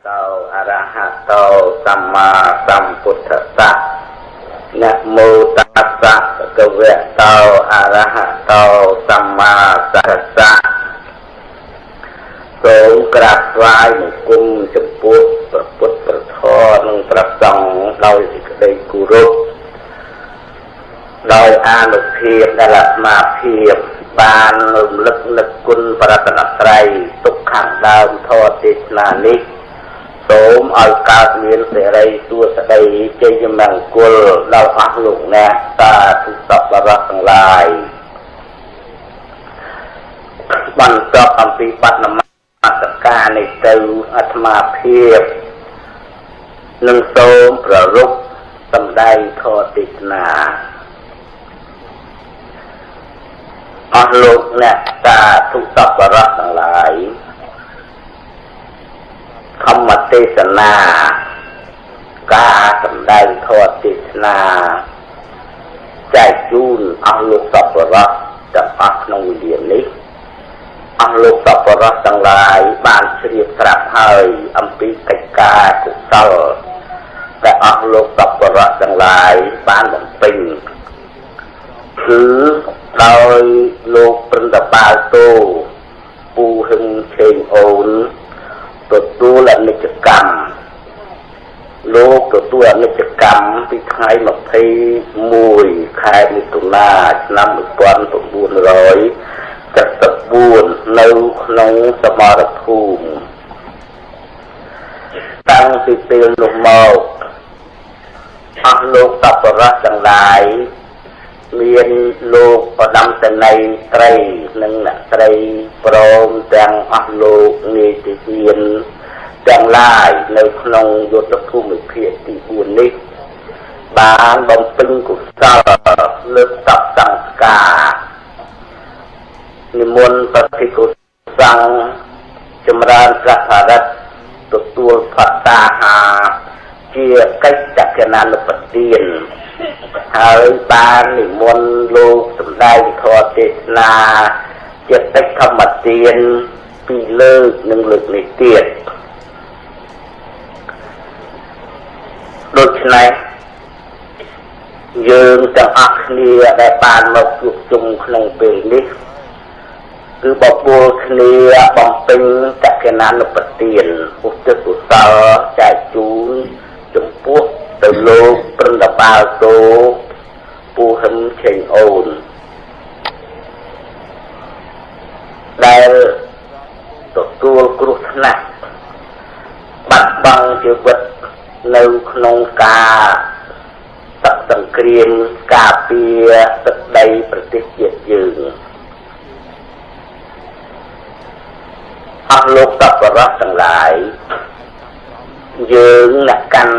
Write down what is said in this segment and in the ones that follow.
โตอะระหะโตสัมมาสัมพุทธัสสะนะโมตัสสะภะคะวะโตอะระหะโตสัมมาสัมพุทธัสสะសូមក្រាបថ្វាយបង្គំចំពោះព្រះពុទ្ធព្រះធម៌និងព្រះសង្ឃដោយសេចក្តីគោរពដោយអានុភាពដែលអាត្មាភាពបានរំលឹកនឹកគុណបរតនត្រ័យទុកខាងដើមធម៌ទេសនានេះសូមឲ្យកើតមានសេរីសួស្តីជ័យមង្គលដល់អស់លោកអ្នកសាធុសប្បុរសទាំងឡាយបន្តអំពីបទនមស្ការនៃទៅអាត្មាភាពនឹងសូមប្ររពសម្ដែងធម៌ទេសនាអស់លោកអ្នកសាធុសប្បុរសទាំងឡាយធម្មទេសនាការសម្ដែងធម៌ទេសនាចែកជូនអស់លោកសប្បុរសទាំងអស់ក្នុងវេលានេះអស់លោកសប្បុរសទាំងឡាយបានជ្រាបស្រាប់ហើយអំពីកិច្ចការកុសលដែលអស់លោកសប្បុរសទាំងឡាយបានបំពេញគឺដោយលោកព្រឹទ្ធបាលតូពូហឹមឆេងអូនទទួលអនិច្ចកម្មលោកទទួលអនិច្ចកម្មពីថ្ងៃ21ខែមិថុនាឆ្នាំ1974នៅក្នុងសមរភូមិតាំងពីពេលនោះមកអស់លោកសប្បុរសទាំងឡាយមានលោកឧត្តមសេនីយ៍ត្រីនិងអ្នកត្រីព្រមទាំងអស់លោកនាយទាហានទាំងឡាយនៅក្នុងយុទ្ធភូមិភាគទី4នេះបានបំពេញកុសលលើកតបសង្ឃការនិមន្តប្រតិកុសង្ឃចម្រើនព្រះបរិត្តទទួលផត្តាហាជាកិច្ចកណានុបទានហើយបាននិមន្តលោកសម្ដែងធម៌ទេសនាជាកិច្ចធម្មទានពីលើកនិងលើកនេះទៀតដូច្នេះយើងទាំងអស់គ្នាដែលបានមកជួបជុំក្នុងពេលនេះគឺបបួលគ្នាបំពេញកកណានុបទានឧទ្ទិសកុសលចែកជូនចំពោះទៅលោកព្រឹទ្ធបាលតូពូហឹមឆេងអូនដែលទទួលគ្រោះថ្នាក់បាត់បង់ជីវិតនៅក្នុងការសង្គ្រាមការពារទឹកដីប្រទេសជាតិយើងអស់លោកសប្បុរសទាំងឡាយយើងអ្នកកាន់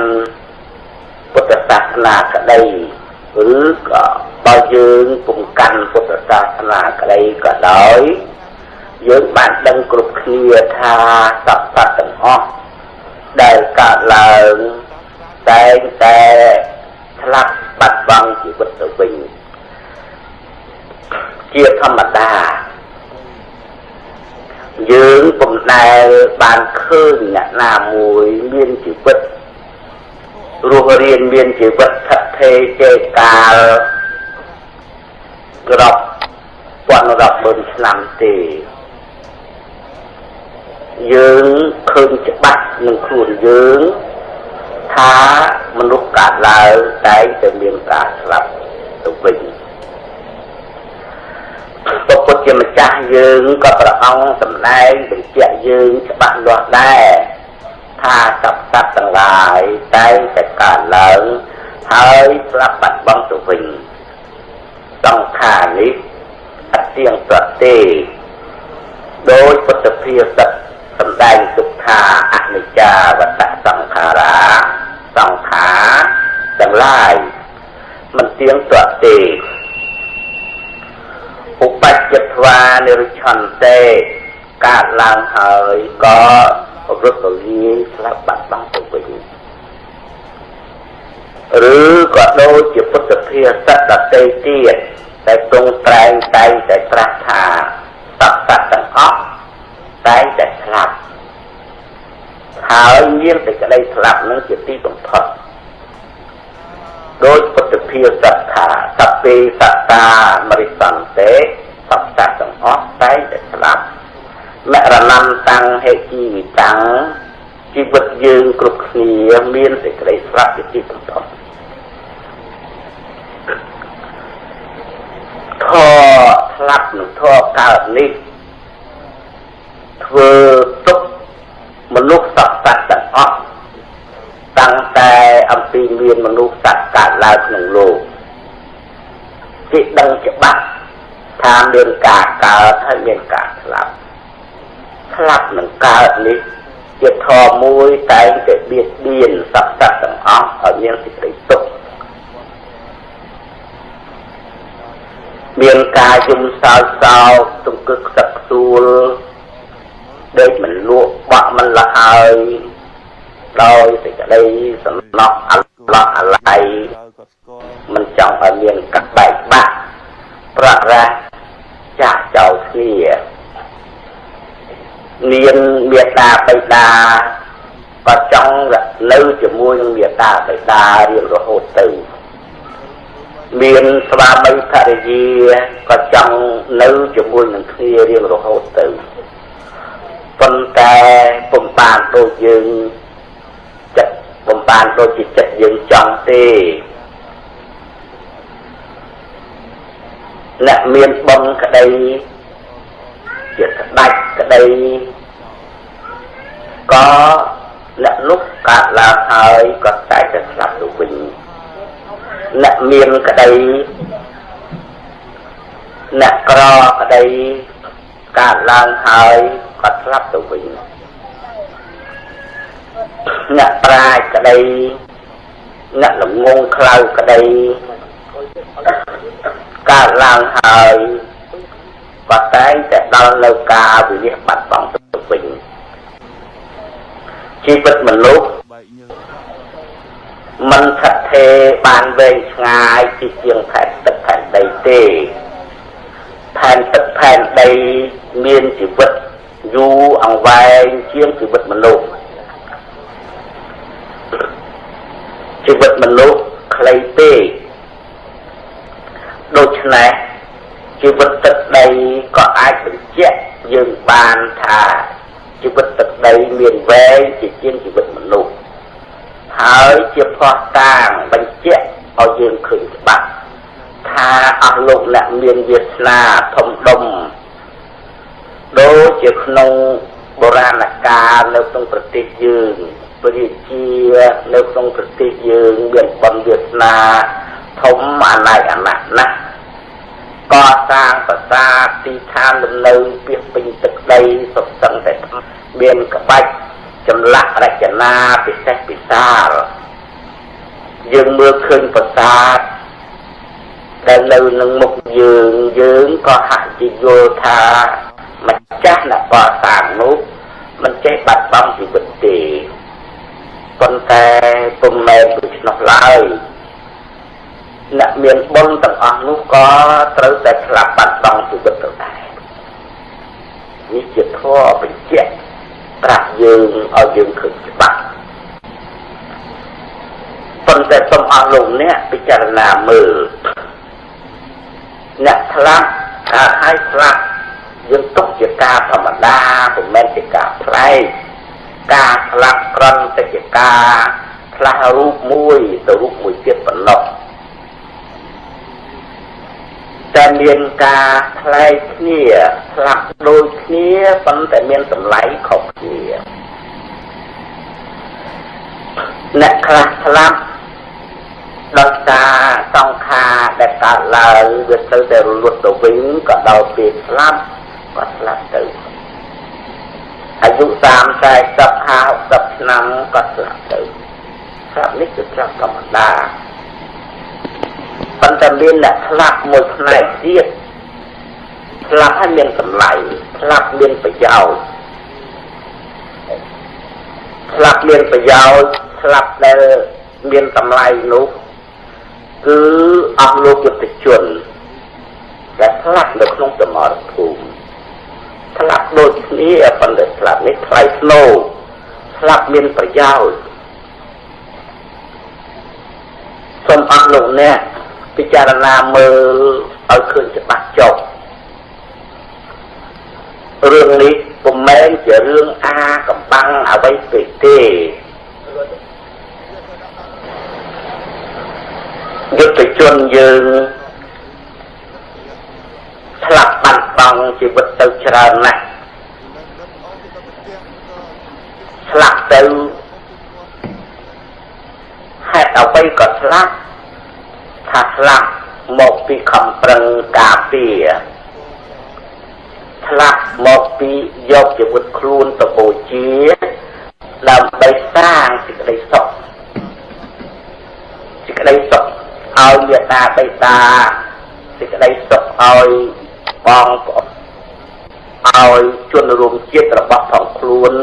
ពុទ្ធសាសនាក្តីឬក៏បើយើងពុំកាន់ពុទ្ធសាសនាក្តីក៏ដោយយើងបានដឹងគ្រប់គ្នាថាសត្វទាំងអស់ដែលកើតឡើងតែងតែឆ្លាប់បាត់បង់ជីវិតទៅវិញជាធម្មតាយើងពុំដែលបានឃើញអ្នកណាមួយមានជីវិតរស់រានមានជីវិតថិតថេរជេរកាលរាប់ពាន់រាប់ម៉ឺនឆ្នាំទេយើងឃើញច្បាស់នឹងខ្លួនយើងថាមនុស្សកើតឡើងតែតែមានការស្លាប់ទៅវិញព្រះពុទ្ធជាម្ចាស់យើងក៏ព្រះអង្គសម្ដែងបញ្ជាក់យើងច្បាស់លាស់ដែរថាសត្វទាំងឡាយតែតែកើតឡើងហើយស្លាប់បាត់បង់ទៅវិញសង្ខារនេះអត់ទៀងទាត់ទេដោយពុទ្ធភាសិតសម្ដែងទុក្ខាអនិច្ចាវតសង្ខារាសង្ខារទាំងឡាយមិនទៀងទាត់ទេឧបច្ចត្វានិរិឆន្ទេកើតឡើងហើយក៏រត់ទៅលាយស្លាប់បាត់បង់ទៅវិញឬក៏ដូចជាពុទ្ធភាសិតដទៃទៀតតែទ្រង់តែងតែត្រាស់ថាសត្វទាំងអស់តែងតែស្លាប់ ហើយមានតែក្តីស្លាប់នឹងជាទីបំផុតដោយពុទ្ធភាសថាសព្ពេសត្តាមរិសន្តិសត្វសត្វទាំងអស់តែស្លាប់មរណំតាំងហេជីវិតាំងជីវិតយើងគ្រប់គ្នាមានសេចក្តីស្លាប់ជាទីបំផុតធម៌ស្លាប់និងធម៌កើតនេះធ្វើទុកមនុស្សសត្វទាំងអស់តាំងតែអំពីមានមនុស្សសត្វកើតឡើងក្នុងលោកគេដឹងច្បាស់ថាមានការកើតហើយមានការស្លាប់នឹងកើតនេះជាធម៌មួយតែងតែបៀតបៀនសត្វទាំងអស់ឲ្យមានសេចក្តីទុក្ខមានការយំសោកសោកទង្គឹកខ្សឹកខ្សួលដូចមិនលក់បាក់មិនលះហើយដោយសេចក្តីសំណក់អាឡោះអាល័យមិនចង់ឲ្យមានកាត់បែកបាក់ប្ររះចាស់ចោលគ្នាមានមេត្តាបិតាក៏ចង់នៅជាមួយនឹងមេត្តាបិតារៀងរហូតទៅមានស្វាមីភរិយាក៏ចង់នៅជាមួយនឹងគ្នារៀងរហូតទៅប៉ុន្តែពុំបានដូចយើងចិត្តពុំបានដូចជាចិត្តយើងចង់ទេអ្នកមានបុណ្យក្តីជាស្ដេចក្តីក៏អ្នកនោះកើតឡើងហើយក៏តែស្លាប់ទៅវិញអ្នកមានក្តីអ្នកក្រក្តីកើតឡើងហើយក៏ស្លាប់ទៅវិញអ្នកប្រាជ្ញក្តីអ្នកល្ងងខ្លៅក្តីកើតឡើងហើយក៏តែងតែដល់នៅការវិនិច្ឆ័យបាត់បង់ទៅវិញជីវិតមនុស្សមិនថិតថេរបានវែងឆ្ងាយពីជាងផែនទឹកផែនដីទេផែនទឹកផែនដីមានជីវិតយូរអង្វែងជាងជីវិតមនុស្សជីវិតមនុស្សខ្លីពេកដូច្នេះជីវិតទឹកដីក៏អាចបញ្ជាក់យើងបានថាជីវិតទឹកដីមានវែងជាជាងជីវិតមនុស្សហើយជាផ្ោះតាងបញ្ជាក់ឲ្យយើងឃើញច្បាស់ថាអស់លោកអ្នកមានវាសនាធំដុំដូចជាក្នុងបុរាណកាលនៅក្នុងប្រទេសយើងព្រះជានៅក្នុងប្រទេសយើងមានបុណ្យវាសនាធំអាណ័យអាណត្តិណាស់កសាងប្រាសាទទីឋានលំនៅពាសពេញទឹកដីសុទ្ធសឹងតែមានក្បាច់ចម្លាក់រចនាពិសេសពិសាលយើងមើលឃើញប្រាសាទដែលនៅនឹងមុខយើងក៏ហាក់ជាយល់ថាម្ចាស់អ្នកកសាងនោះមិនចេះបាត់បង់ជីវិតទេប៉ុន្តែពុំមែនដូច្នោះឡើយអ្នកមានបុណ្យទាំងអស់នោះក៏ត្រូវតែស្លាប់បាត់បង់ជីវិតទៅដែរនេះជាធម៌បញ្ជាក់ប្រាប់យើងឲ្យយើងឃើញច្បាស់ប៉ុន្តែសូមអស់លោកអ្នកពិចារណាមើលអ្នកស្លាប់ហើយស្លាប់យើងទុកជាការធម្មតាមិនមែនជាការប្លែកការស្លាប់គ្រាន់តែជាការផ្លាស់រូបមួយទៅរូបមួយទៀតប៉ុណ្ណោះតែមានការប្លែកគ្នាស្លាប់ដូចគ្នាប៉ុន្តែមានតម្លៃខុសគ្នាអ្នកខ្លះស្លាប់ដោយសារសង្ខារដែលកើតឡើងវាទៅតែរលត់ទៅវិញក៏ដល់ពេលស្លាប់ក៏ស្លាប់ទៅអាយុ30 40 50ឆ្នាំក៏ស្លាប់ទៅស្លាប់នេះគឺស្លាប់ធម្មតាប៉ុន្តែមានអ្នកស្លាប់មួយផ្នែកទៀតស្លាប់ហើយមានតម្លៃស្លាប់មានប្រយោជន៍ស្លាប់មានប្រយោជន៍ស្លាប់ដែលមានតម្លៃនោះគឺអស់លោកយុទ្ធជនដែលស្លាប់នៅក្នុងសមរភូមិស្លាប់ដូចគ្នាប៉ុន្តែស្លាប់នេះថ្លៃថ្នូរ ស្លាប់មានប្រយោជន៍សូមអស់លោកអ្នកពិចារណាមើលឲ្យឃើញច្បាស់ចុះរឿងនេះពុំមែនជារឿងកំបាំងអ្វីពេកទេយុទ្ធជនយើងស្លាប់បាត់បង់ជីវិតទៅច្រើនណាស់ស្លាប់ទៅហេតុអ្វីក៏ស្លាប់ថាស្លាប់មកពីខំប្រឹងការពារស្លាប់មកពីយកជីវិតខ្លួនទៅបូជាដើម្បីសាងសេចក្តីសុខសេចក្តីសុខឲ្យមេត្តាបិតាសេចក្តីសុខឲ្យបងប្អូនឲ្យជនរួមជាតិរបស់ផងខ្លួន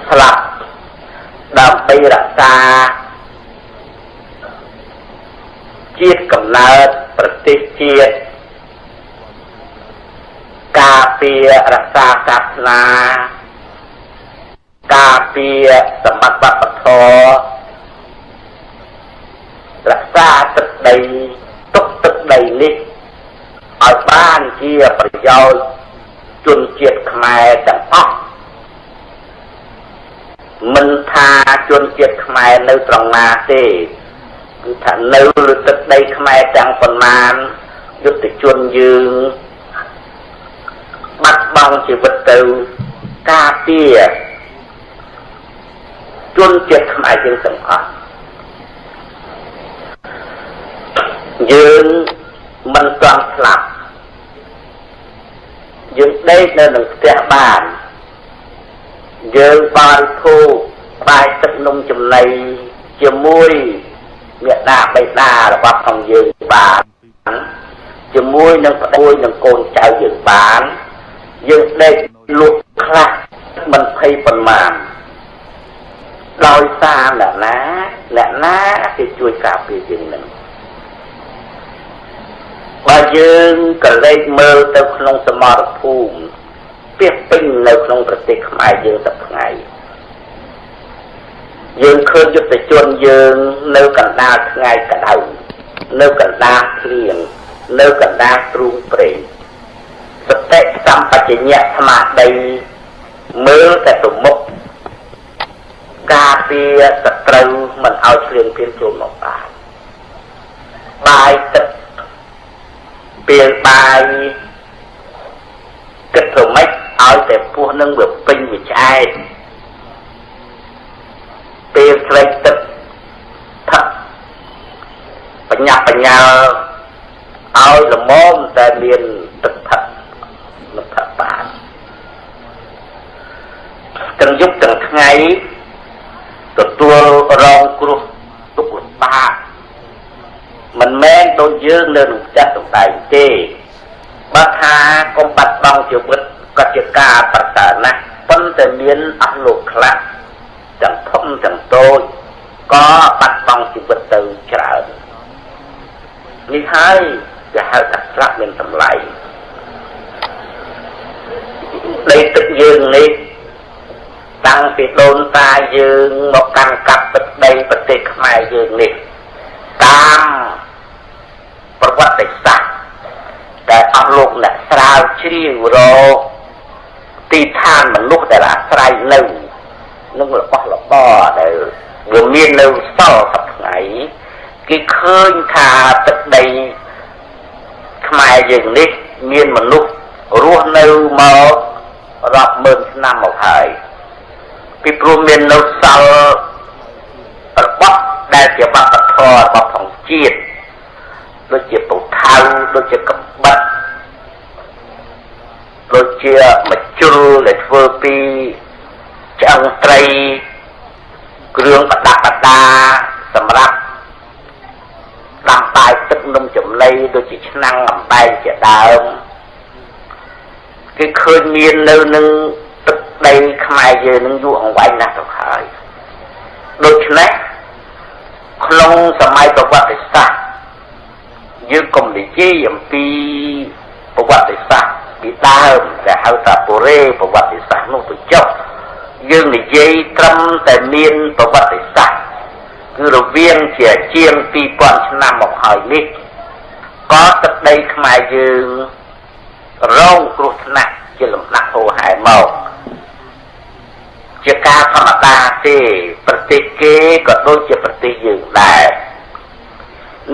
ស្លាប់ដើម្បីរក្សាជាតិកំណើតប្រទេសជាតិការពាររក្សាសាសនាការពារសម្បត្តិវប្បធម៌រក្សាទឹកដីទុកទឹកដីនេះឲ្យបានជាប្រយោជន៍ជនជាតិខ្មែរទាំងអស់មិនថាជនជាតិខ្មែរនៅត្រង់ណាទេគឺថានៅលើទឹកដីខ្មែរទាំងប៉ុន្មានយុទ្ធជនយើងបាត់បង់ជីវិតទៅការពារជនជាតិខ្មែរយើងទាំងអស់យើងមិនទាន់ស្លាប់យើងដេកនៅក្នុងផ្ទះបានយើងបានធូបបាយទឹកនំចំណីជាមួយមេដាបៃតារបស់ផងយើងបានជាមួយនឹងប្អូននិងកូនចៅយើងបានយើងដេកលក់ខ្លះមិនភ័យប៉ុន្មានដោយសារអ្នកណាគេជួយការពារយើងនឹងបើយើងក៏លេចមើលទៅក្នុងសមរភូមិពាសពេញនៅក្នុងប្រទេសខ្មែរយើងសប្តាហ៍យើងឃើញយុទ្ធជនយើងនៅកណ្ដាលថ្ងៃក្តៅនៅកណ្ដាលភ្លៀងនៅកណ្ដាលទ្រូងព្រៃសតិសម្បជញ្ញៈស្មារតីមើលតែទៅមុខការពារសត្រូវមិនឲ្យឈ្លានពានចូលមកបានបាយទឹកពេលបាយគិតទៅម៉េចឲ្យតែពោះនឹងវាពេញវាឆ្អែតពេលស្រេចទឹកថាបញ្ញាបញ្ញាឲ្យល្មមតែមានទឹកផឹកមិនផឹកបានទាំងយប់ទាំងថ្ងៃទទួលរងគ្រោះទុក្ខលំបាកមិនមែនដូចយើងនៅក្នុងចិត្តសំដែងទេបើថាកុំបាត់បង់ជីវិតក៏ជាការប្រសើរណាស់ប៉ុន្តែមានអស់លោកខ្លះទាំងធំទាំងតូចក៏បាត់បង់ជីវិតទៅច្រើននេះហើយគេហៅថាស្លាប់មានតម្លៃដីទឹកយើងនេះតាំងពីដូនតាយើងមកកាន់កាប់ទឹកដីប្រទេសខ្មែរយើងនេះតាមប្រវត្តិសាស្ត្រតែអស់លោកអ្នកស្រាវជ្រាវរកទីឋានមនុស្សដែលអាស្រ័យនៅនឹងរបស់របរដែលវាមាននៅសល់សប្តាហ៍គេឃើញថាទឹកដីខ្មែរយើងនេះមានមនុស្សរស់នៅមករាប់ម៉ឺនឆ្នាំមកហើយពីព្រោះមាននៅសល់របស់ដែលជាវប្បធម៌របស់ផងជាតិដូចជាពុថៅដូចជាកំបិតដូចជាមជ្ឈុលដែលធ្វើពីឆ្អឹងត្រីគ្រឿងប្រដាប់ប្រដាសម្រាប់ដាំបាយទឹកនំចំណីដូចជាឆ្នាំងអំបែងជាដើមគេឃើញមាននៅនឹងទឹកដីខ្មែរយើងនឹងយូរអង្វែងណាស់ទៅហើយដូច្នេះក្នុងសម័យប្រវត្តិសាស្ត្រយើងកុំនិយាយអំពីប្រវត្តិសាស្ត្រពីដើមដែលហៅថាបុរេប្រវត្តិសាស្ត្រ ក្នុងទៅចុះយើងនិយាយត្រឹមតែមានប្រវត្តិសាស្ត្រគឺរវាងជាជាង 2000 ឆ្នាំមកហើយនេះក៏ទឹកដីខ្មែរយើងរងគ្រោះថ្នាក់ជាលំដាប់ហូរហែមកជាការធម្មតាទេប្រទេសគេក៏ដូចជាប្រទេសយើងដែរ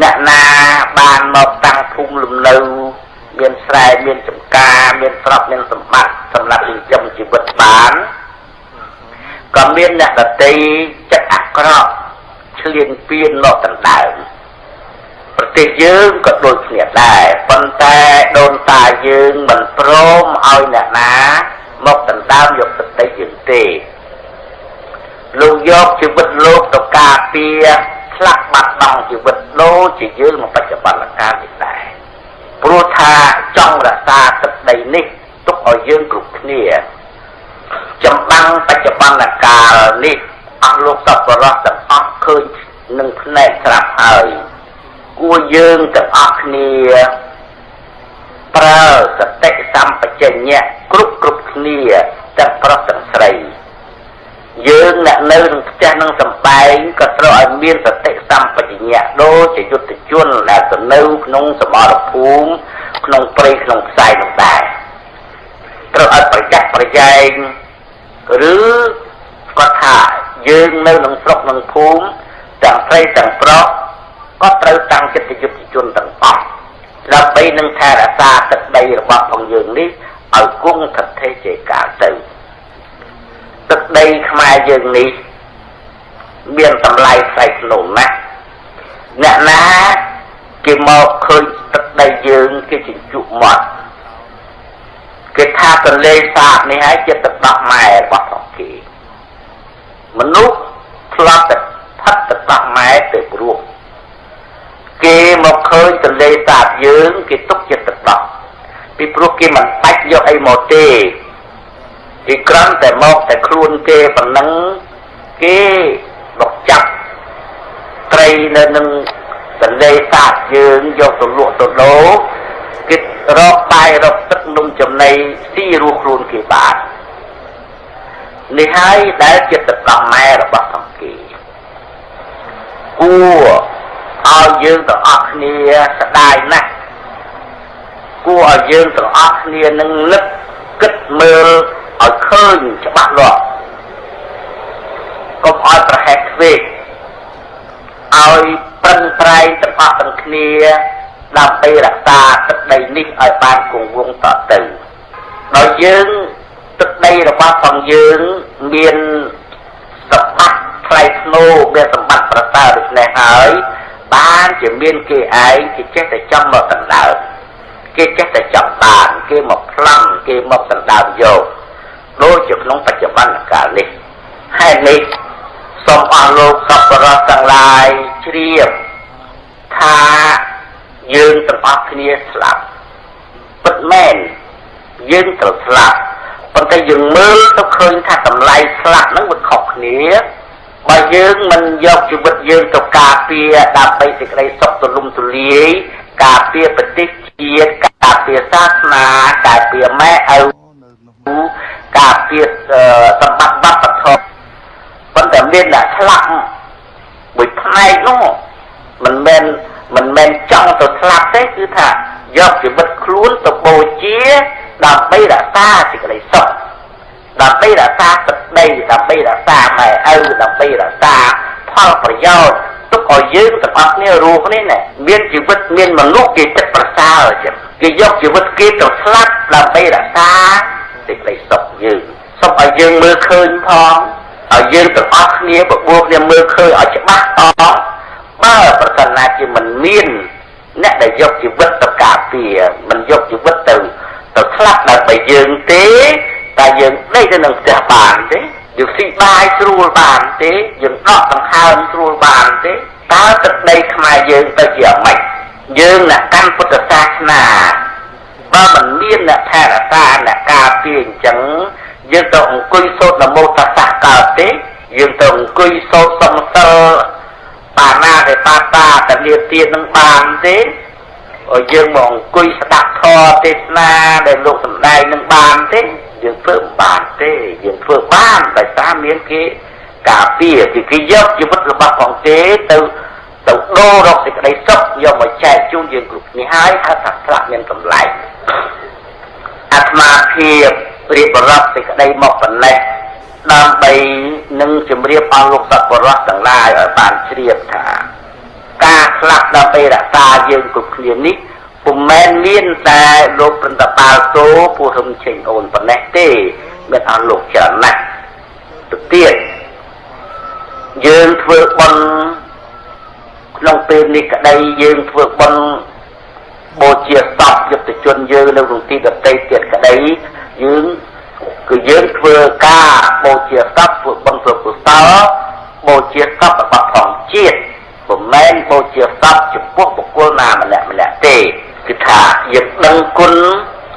អ្នកណាបានមកតាំងភូមិលំនៅមានស្រែមានចម្ការមានទ្រព្យមានសម្បត្តិសម្រាប់ចិញ្ចឹមជីវិតបានក៏មានអ្នកដទៃចិត្តអាក្រក់ឈ្លានពានមកដណ្ដើមប្រទេសយើងក៏ដូចគ្នាដែរប៉ុន្តែដូនតាយើងមិនព្រមឲ្យអ្នកណាមកដណ្ដើមយកទឹកដីយើងទេលោកយកជីវិតលោកទៅការពារឆ្លាក់បាត់បង់ជីវិតលោកជាយើងមកបច្ចុប្បន្នកាលនេះដែរព្រោះថាចង់រក្សាទឹកដីនេះទុកឲ្យយើងគ្រប់គ្នាចម្បាំងបច្ចុប្បន្នកាលនេះអស់លោកសប្បុរសទាំងអស់ឃើញនឹងភ្នែកស្រាប់ហើយគួរយើងទាំងអស់គ្នាប្រើសតិសម្បជញ្ញៈគ្រប់គ្នាទាំងប្រុសទាំងស្រីយើងអ្នកនៅក្នុងផ្ទះនឹងសំបែងក៏ត្រូវឲ្យមានសតិសម្បជញ្ញៈដូចជាយុទ្ធជនដែលទៅនៅក្នុងសមរភូមិក្នុងព្រៃក្នុងផ្សាយនោះដែរត្រូវឲ្យប្រយ័ត្នប្រយែងឬក៏ថាយើងនៅក្នុងស្រុកក្នុងភូមិទាំងស្រីទាំងប្រុសក៏ត្រូវតាំងចិត្តយុទ្ធជនទាំងអស់ដើម្បីនឹងថែរក្សាទឹកដីរបស់ផងយើងនេះឲ្យគង់ស្ថិតជាកាលទៅទឹកដីខ្មែរយើងនេះមានតម្លៃថ្លៃថ្នូរណាស់អ្នកណាគេមកឃើញទឹកដីយើងគេជញ្ជក់មាត់គេថាទន្លេសាបនេះហើយជាទឹកដោះម៉ែរបស់ផងគេមនុស្សធ្លាប់តែផឹកទឹកដោះម៉ែទៅព្រោះគេមកឃើញទន្លេសាបយើងគេទុកជាទឹកដោះពីព្រោះគេមិនបាច់យកអីមកទេគេគ្រាន់តែមកតែខ្លួនគេប៉ុណ្ណឹងគេមកចាប់ត្រីនៅនឹងទន្លេសាបយើងយកទៅលក់ទៅដូរគេរកបាយរកទឹកនំចំណីស៊ីរស់ខ្លួនគេបាននេះហើយដែលជាទឹកដោះម៉ែរបស់ផងគេគួរឲ្យយើងទាំងអស់គ្នាស្ដាយណាស់គួរឲ្យយើងទាំងអស់គ្នានឹងលឹកគិតមើលឲ្យឃើញច្បាស់លាស់កុំឲ្យប្រហែសធ្វេសឲ្យប្រឹងប្រែងទាំងអស់ទាំងគ្នាដើម្បីរក្សាទឹកដីនេះឲ្យបានគង់វង្សតទៅដោយយើងទឹកដីរបស់ផងយើងមានសម្បត្តិថ្លៃថ្នូរមានសម្បត្តិប្រសើរដូច្នេះហើយបានជាមានគេឯងគេចេះតែចង់មកដណ្ដើមគេចេះតែចង់បានគេមកប្លង់គេមកដណ្ដើមយកដូចជាក្នុងបច្ចុប្បន្នកាលនេះហេតុនេះសូមអស់លោកសប្បុរសទាំងឡាយជ្រាបថាយើងទាំងអស់គ្នាស្លាប់ពិតមែនយើងត្រូវស្លាប់ប៉ុន្តែយើងមើលទៅឃើញថាតម្លៃស្លាប់ហ្នឹងវាខុសគ្នាបើយើងមិនយកជីវិតយើងទៅការពារដើម្បីសេចក្តីសុខទូលំទូលាយការពារប្រទេសជាតិការពារសាសនាការពារម៉ែឪការពារសម្បត្តិវប្បធម៌ប៉ុន្តែមានអ្នកឆ្លាប់មួយផ្នែកនោះមិនមែនចង់ទៅស្លាប់ទេគឺថាយកជីវិតខ្លួនទៅបូជាដើម្បីរក្សាសេចក្តីសុខដើម្បីរក្សាទឹកដីដើម្បីរក្សាម៉ែឪដើម្បីរក្សាផលប្រយោជន៍ទុកឲ្យយើងទាំងអស់គ្នារស់នេះណាមានជីវិតមានមនុស្សគេចិត្តប្រសើរចឹងគេយកជីវិតគេទៅស្លាប់ដើម្បីរក្សាសេចក្តីសុខយើងសូមឲ្យយើងមើលឃើញផងឲ្យយើងទាំងអស់គ្នាបបួលគ្នាមើលឃើញឲ្យច្បាស់ផងបើប្រសិនណាជាមិនមានអ្នកដែលយកជីវិតទៅការពារមិនយកជីវិតទៅស្លាប់ដើម្បីយើងទេតែយើងដេកនៅក្នុងផ្ទះបានទេយើងស៊ីបាយស្រួលបានទេយើងដកដង្ហើមស្រួលបានទេតើទឹកដីខ្មែរយើងទៅជាអ្មេចយើងអ្នកកាន់ពុទ្ធសាសនាបើមិនមានអ្នកថែរក្សាអ្នកការពារអញ្ចឹងយើងទៅអង្គុយសូត្រនមោតស្សៈកើតទេយើងទៅអង្គុយសូត្រសំសិលបាណាទេបាតាតលាទៀតនឹងបានទេយើងមកអង្គុយស្ដាប់ធម៌ទេសនាដែលលោកសម្ដែងនឹងបានទេ យើងធ្វើបានទេយើងធ្វើបានដោយសារមានគេការពារគឺគេយកជីវិតរបស់ផងទេទៅដូររកសេចក្តីសុខយកមកចែកជូនយើងគ្រប់គ្នាហើយហៅថាស្លាប់មានតម្លៃអាត្មាភាពរៀបរាប់សេចក្តីមកប៉ុណ្ណេះដើម្បីនឹងជម្រាបអស់លោកសប្បុរសទាំងឡាយឲ្យបានជ្រាបថាការស្លាប់ដើម្បីរក្សាយើងគ្រប់គ្នានេះពុំមែនមានតែលោកព្រឹទ្ធបាលតូពូហឹមចេញអូនប៉ុណ្ណេះទេមានអស់លោកច្រើនណាស់ទៅទៀតយើងធ្វើបុណ្យក្នុងពេលនេះក្តីយើងធ្វើបុណ្យបូជាសពយុទ្ធជនយើងនៅក្នុងទីដទៃទៀតក្តីយើងគឺយើងធ្វើការបូជាសពធ្វើបុណ្យធ្វើកុសលបូជាសពរបស់ផងជាតិពុំមែនបូជាសពចំពោះបុគ្គលណាម្នាក់ទេគឺថាយើងដឹងគុណ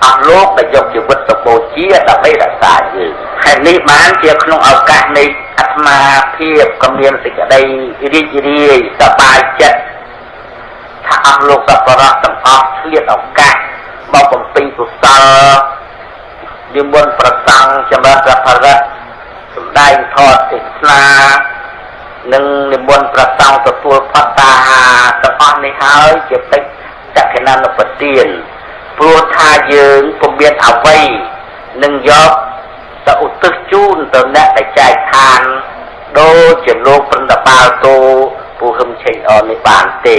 អស់លោកដែលយកជីវិតទៅបូជាដើម្បីរក្សាយើងហើយនេះបានជាក្នុងឱកាសនៃអាត្មាភាពក៏មានសេចក្តីរីករាយសប្បាយចិត្តថាអស់លោកសប្បុរសទាំងអស់ឆ្លៀតឱកាសមកបំពេញកុសលនិមន្តប្រសង់ចម្រើនព្រះភរិទ្ធសម្ដែងធម៌ទេសនានិងនិមន្តប្រសង់ទទួលផតតាហាទាំងអស់នេះហើយជាពេជ្រចក្ខណានុប្រទានព្រោះថាយើងពុំមានអ្វីនឹងយកទៅឧទ្ទិសជូនទៅអ្នកដែលចែកឋានដូចជាលោកព្រឹទ្ធបាលតូពូហឹមឆេងអននេះបានទេ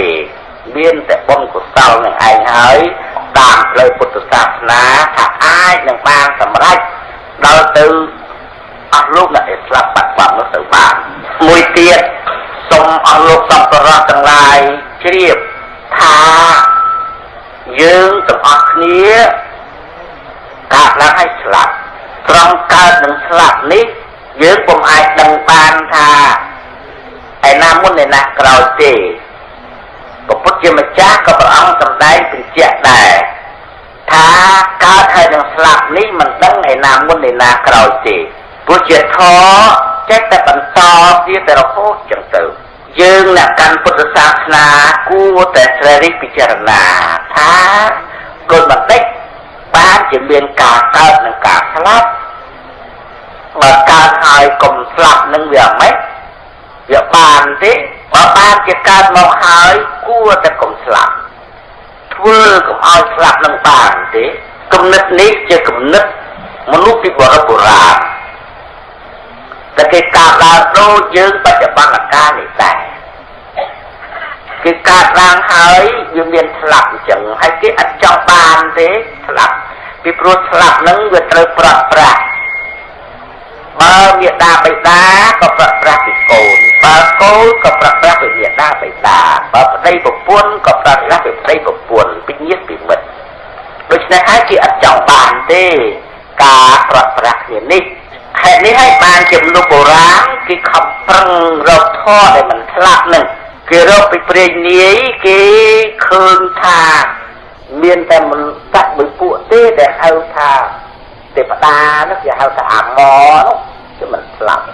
មានតែបុណ្យកុសលនឹងឯងហើយតាមផ្លូវពុទ្ធសាសនាថាអាចនឹងបានសម្រេចដល់ទៅអស់លោកអ្នកដែលស្លាប់បាត់បង់នោះទៅបានមួយទៀតសូមអស់លោកសប្បុរសទាំងឡាយជ្រាបថាយើងទាំងអស់គ្នាកើតឡើងឲ្យស្លាប់ត្រង់កើតនឹងស្លាប់នេះយើងពុំអាចដឹងបានថាឯណាមុនឯណាក្រោយទេព្រះពុទ្ធជាម្ចាស់ក៏ព្រះអង្គសម្ដែងបញ្ជាក់ដែរថាកើតហើយនឹងស្លាប់នេះមិនដឹងឯណាមុនឯណាក្រោយទេព្រោះជាធម៌ចេះតែបន្តទៀតទៅរហូតចឹងទៅយើងអ្នកកាន់ពុទ្ធសាសនាគួរតែស្រេរីពិចារណាថាគុណបណ្ឌិតបានជាមានការកើតនិងការស្លាប់បើកើតហើយកុំស្លាប់នឹងវាមិនវាបានទេបើបានជាកើតមកហើយគួរតែកុំស្លាប់ធ្វើកុំឲ្យស្លាប់នឹងបានទេគំនិតនេះជាគំនិតមនុស្សពីបុរាណតែគេកើតឡើងដូចយើងបច្ចុប្បន្នកាលនេះដែរគេកើតឡើងហើយវាមានស្លាប់អញ្ចឹងហើយគេអត់ចង់បានទេស្លាប់ពីព្រោះស្លាប់នឹងវាត្រូវប្រត់ប្រាស់បើមេដាបិតាក៏ប្រត់ប្រាស់ពីកូនបើកូនក៏ប្រត់ប្រាស់ពីមេដាបិតាបើប្តីប្រពន្ធក៏ប្រត់ប្រាស់ពីប្តីប្រពន្ធពីញាតិពីមិត្តដូច្នេះហើយគេអត់ចង់បានទេការប្រត់ប្រាស់គ្នានេះហេតុនេះហើយបានជាមនុស្សបុរាណគេខំប្រឹងរកធម៌ដែលមិនស្លាប់នឹងគេរកពីព្រេងនាយគេឃើញថាមានតែមនុស្សតែមួយពួកទេដែលហៅថាទេវតានោះគេហៅថាអាម៉នោះគឺមិនស្លាប់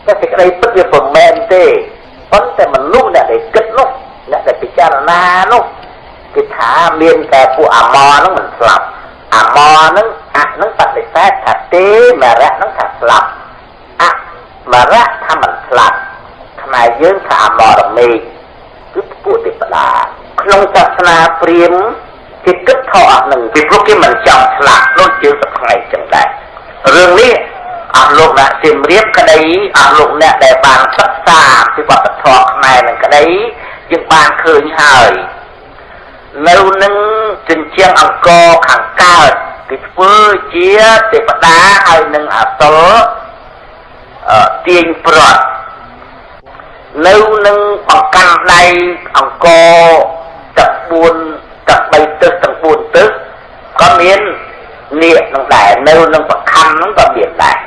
តែសេចក្តីពិតវាមិនមែនទេប៉ុន្តែមនុស្សអ្នកដែលគិតនោះអ្នកដែលពិចារណានោះគេថាមានតែពួកអាម៉នោះមិនស្លាប់អាម៉នឹងអនឹងបដិសេធថាទេមរៈនឹងថាស្លាប់អមរៈថាមិនស្លាប់ខ្មែរយើងថាអាម៉រមេគឺពួកទេវតាក្នុងសាសនាព្រាហ្មណ៍គេគិតថោអស់នឹងពីព្រោះគេមិនចង់ស្លាប់ដូចយើងសប្តាហ៍ចឹងដែររឿងនេះអស់លោកអ្នកសៀមរាបក្តីអស់លោកអ្នកដែលបានសិក្សាពីវប្បធម៌ខ្មែរនឹងក្តីយើងបានឃើញហើយនៅនឹងចិញ្ចៀងអង្គរខាងកើតគេធ្វើជាទេវតាហើយនឹងអសុរទាញប្រត់នៅនឹងបង្កាន់ដៃអង្គរទាំង4ទាំង3ទិសទាំង4ទិសក៏មាននាគនឹងដែរនៅនឹងប្រខំនឹងក៏មានដែរ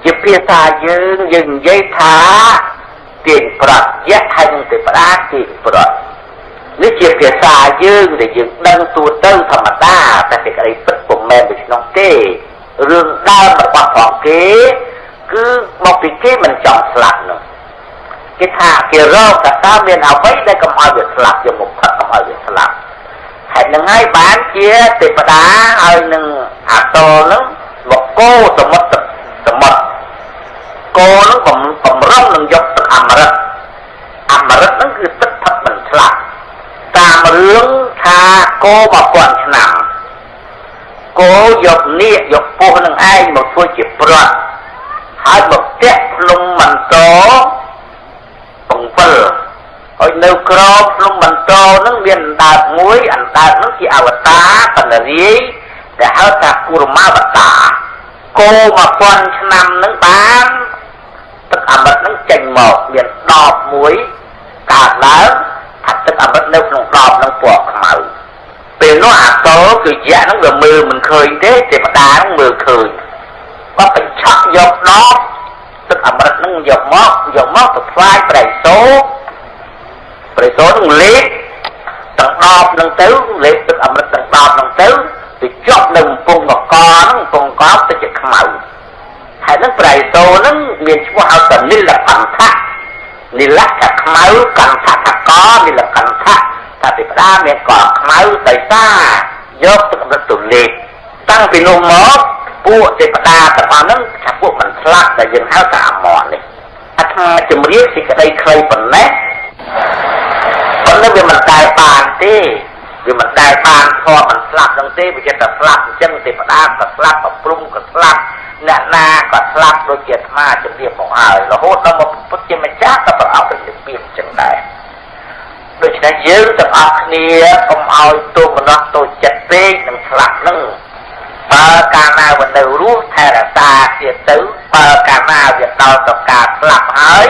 ជាភាសាយើងនិយាយថាទាញប្រត់យៈហើយនឹងទេវតាទាញប្រត់នេះជាភាសាយើងដែលយើងដឹងទូទៅធម្មតាតែសេចក្តីពិតពុំមែនដូច្នោះទេរឿងដើមរបស់ផងគេគឺមកពីគេមិនចង់ស្លាប់នោះគេថាគេរកតើមានអ្វីដែលកុំឲ្យវាស្លាប់យកមកផឹកកុំឲ្យវាស្លាប់ហើយនឹងហើយបានជាទេវតាហើយនឹងអាតលនឹង មកគោសមុទ្រគោនឹងបំរុងនឹងយកទឹកអមរិតហ្នឹងគឺទឹកផឹកមិនឆ្លាក់តាមរឿងថាគោ1000ឆ្នាំគោយកនាគយកពស់នឹងឯងមកធ្វើជាប្រត់ហើយមកតាក់ភ្លុំមន្តបង្វិលហើយនៅក្រោមភ្លុំមន្តនឹងមានអណ្ដើកមួយអណ្ដើកនឹងជាអវតារបណ្ណារាយដែលហៅថាគូរមាវតារគោ1000ឆ្នាំនឹងបានទឹកអមរិតនឹងចេញមកមានដបមួយកើតឡើងថាទឹកអមរិតនៅក្នុងដបនឹងពណ៌ខ្មៅពេលនោះអាកោគឺយៈនឹងវាមើលមិនឃើញទេទេវតានឹងមើលឃើញក៏បញ្ឆក់យកដបទឹកអមរិតនឹងយកមកទៅថ្វាយព្រះសូនឹងលេបទាំងដបនឹងទៅលេបទឹកអមរិតទាំងដបនឹងទៅជាប់នៅកំពង់កកហ្នឹងកំពង់កកទៅជាខ្មៅហើយនឹងព្រះសូនឹងមានឈ្មោះហៅថានិលកន្ធៈនិលកខ្មៅកន្ធៈកនិលកន្ធៈថាទេវតាមានកខ្មៅដោយសារយកទឹកអមរិតទៅលេបតាំងពីនោះមកពួកទេវតាទាំងអស់ហ្នឹងថាពួកមិនឆ្លាក់ដែលយើងហៅថាអមរនេះអាត្មាជំរាបសេចក្តីខ្លីប៉ុណ្ណេះប៉ុន្តែវាមិនដែលបានទេវាមិនដែលបានធម៌មិនស្លាប់នឹងទេវាចិត្តតែស្លាប់អញ្ចឹងទេវតាក៏ស្លាប់ប្រព្រំក៏ស្លាប់អ្នកណាក៏ស្លាប់ដូចជាអាត្មាជំរាបមកហើយរហូតដល់មកពុទ្ធជាម្ចាស់ក៏ប្រអប់ទៅពីអញ្ចឹងដែរដូច្នេះយើងទាំងអស់គ្នាកុំឲ្យទូមនោះតូចចិត្តពេកនឹងស្លាប់នឹងបើកាលណាវានៅរស់ថែរក្សាទៀតទៅបើកាលណាវាដល់ទៅការស្លាប់ហើយ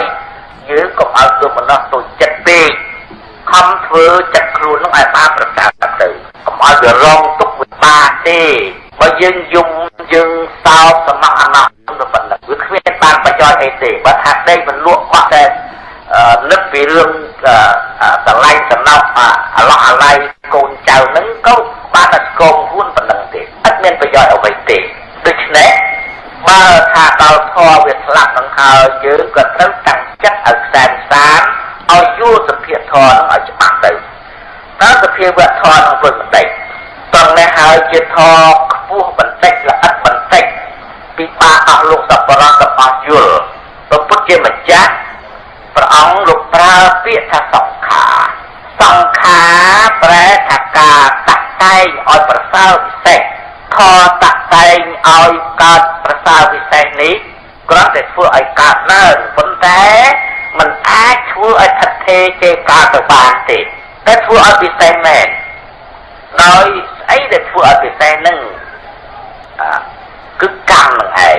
យើងកុំឲ្យទូមនោះតូចចិត្តពេកខំធ្វើចិត្តខ្លួននឹងឲ្យបានប្រសើរទៅកុំឲ្យវារងទុកវិបាកទេបើយើងយំយើងសោកសមអណោះទៅប៉ុណ្ណឹងវាគ្មានបានប្រយោជន៍អីទេបើថាដេកមិនលក់អត់តែនឹកពីរឿងតម្លៃសំណោកអាឡោះអាឡៃកូនចៅនឹងក៏បានតែស្គមខ្លួនប៉ុណ្ណឹងទេអត់មានប្រយោជន៍អ្វីទេដូច្នេះបើថាដល់ធម៌វាស្លាប់នឹងហើយយើងក៏ត្រូវតាំងចិត្តឲ្យខ្សែសានឲ្យយល់សភាវធម៌នឹងឲ្យច្បាស់ទៅតើសភាវធម៌នឹងធ្វើបន្តិចត្រង់នេះហើយជាធម៌ខ្ពស់បន្តិចល្អិតបន្តិចពីបាអស់លោកសពរតរបស់យល់ព្រះពុទ្ធជាម្ចាស់ព្រះអង្គលោកប្រើពាក្យថាសង្ខាប្រែថាការតាក់តែងឲ្យប្រសើរពិសេសខតាក់តែងឲ្យកើតប្រសើរពិសេសនេះគ្រាន់តែធ្វើឲ្យកើតឡើងប៉ុន្តែมันអាចធ្វើឲ្យថិតថេរគេកើតទៅបានទេតែធ្វើឲ្យពិសេសមែនដោយស្អីដែលធ្វើឲ្យពិសេសនឹងគឺកម្មនឹងឯង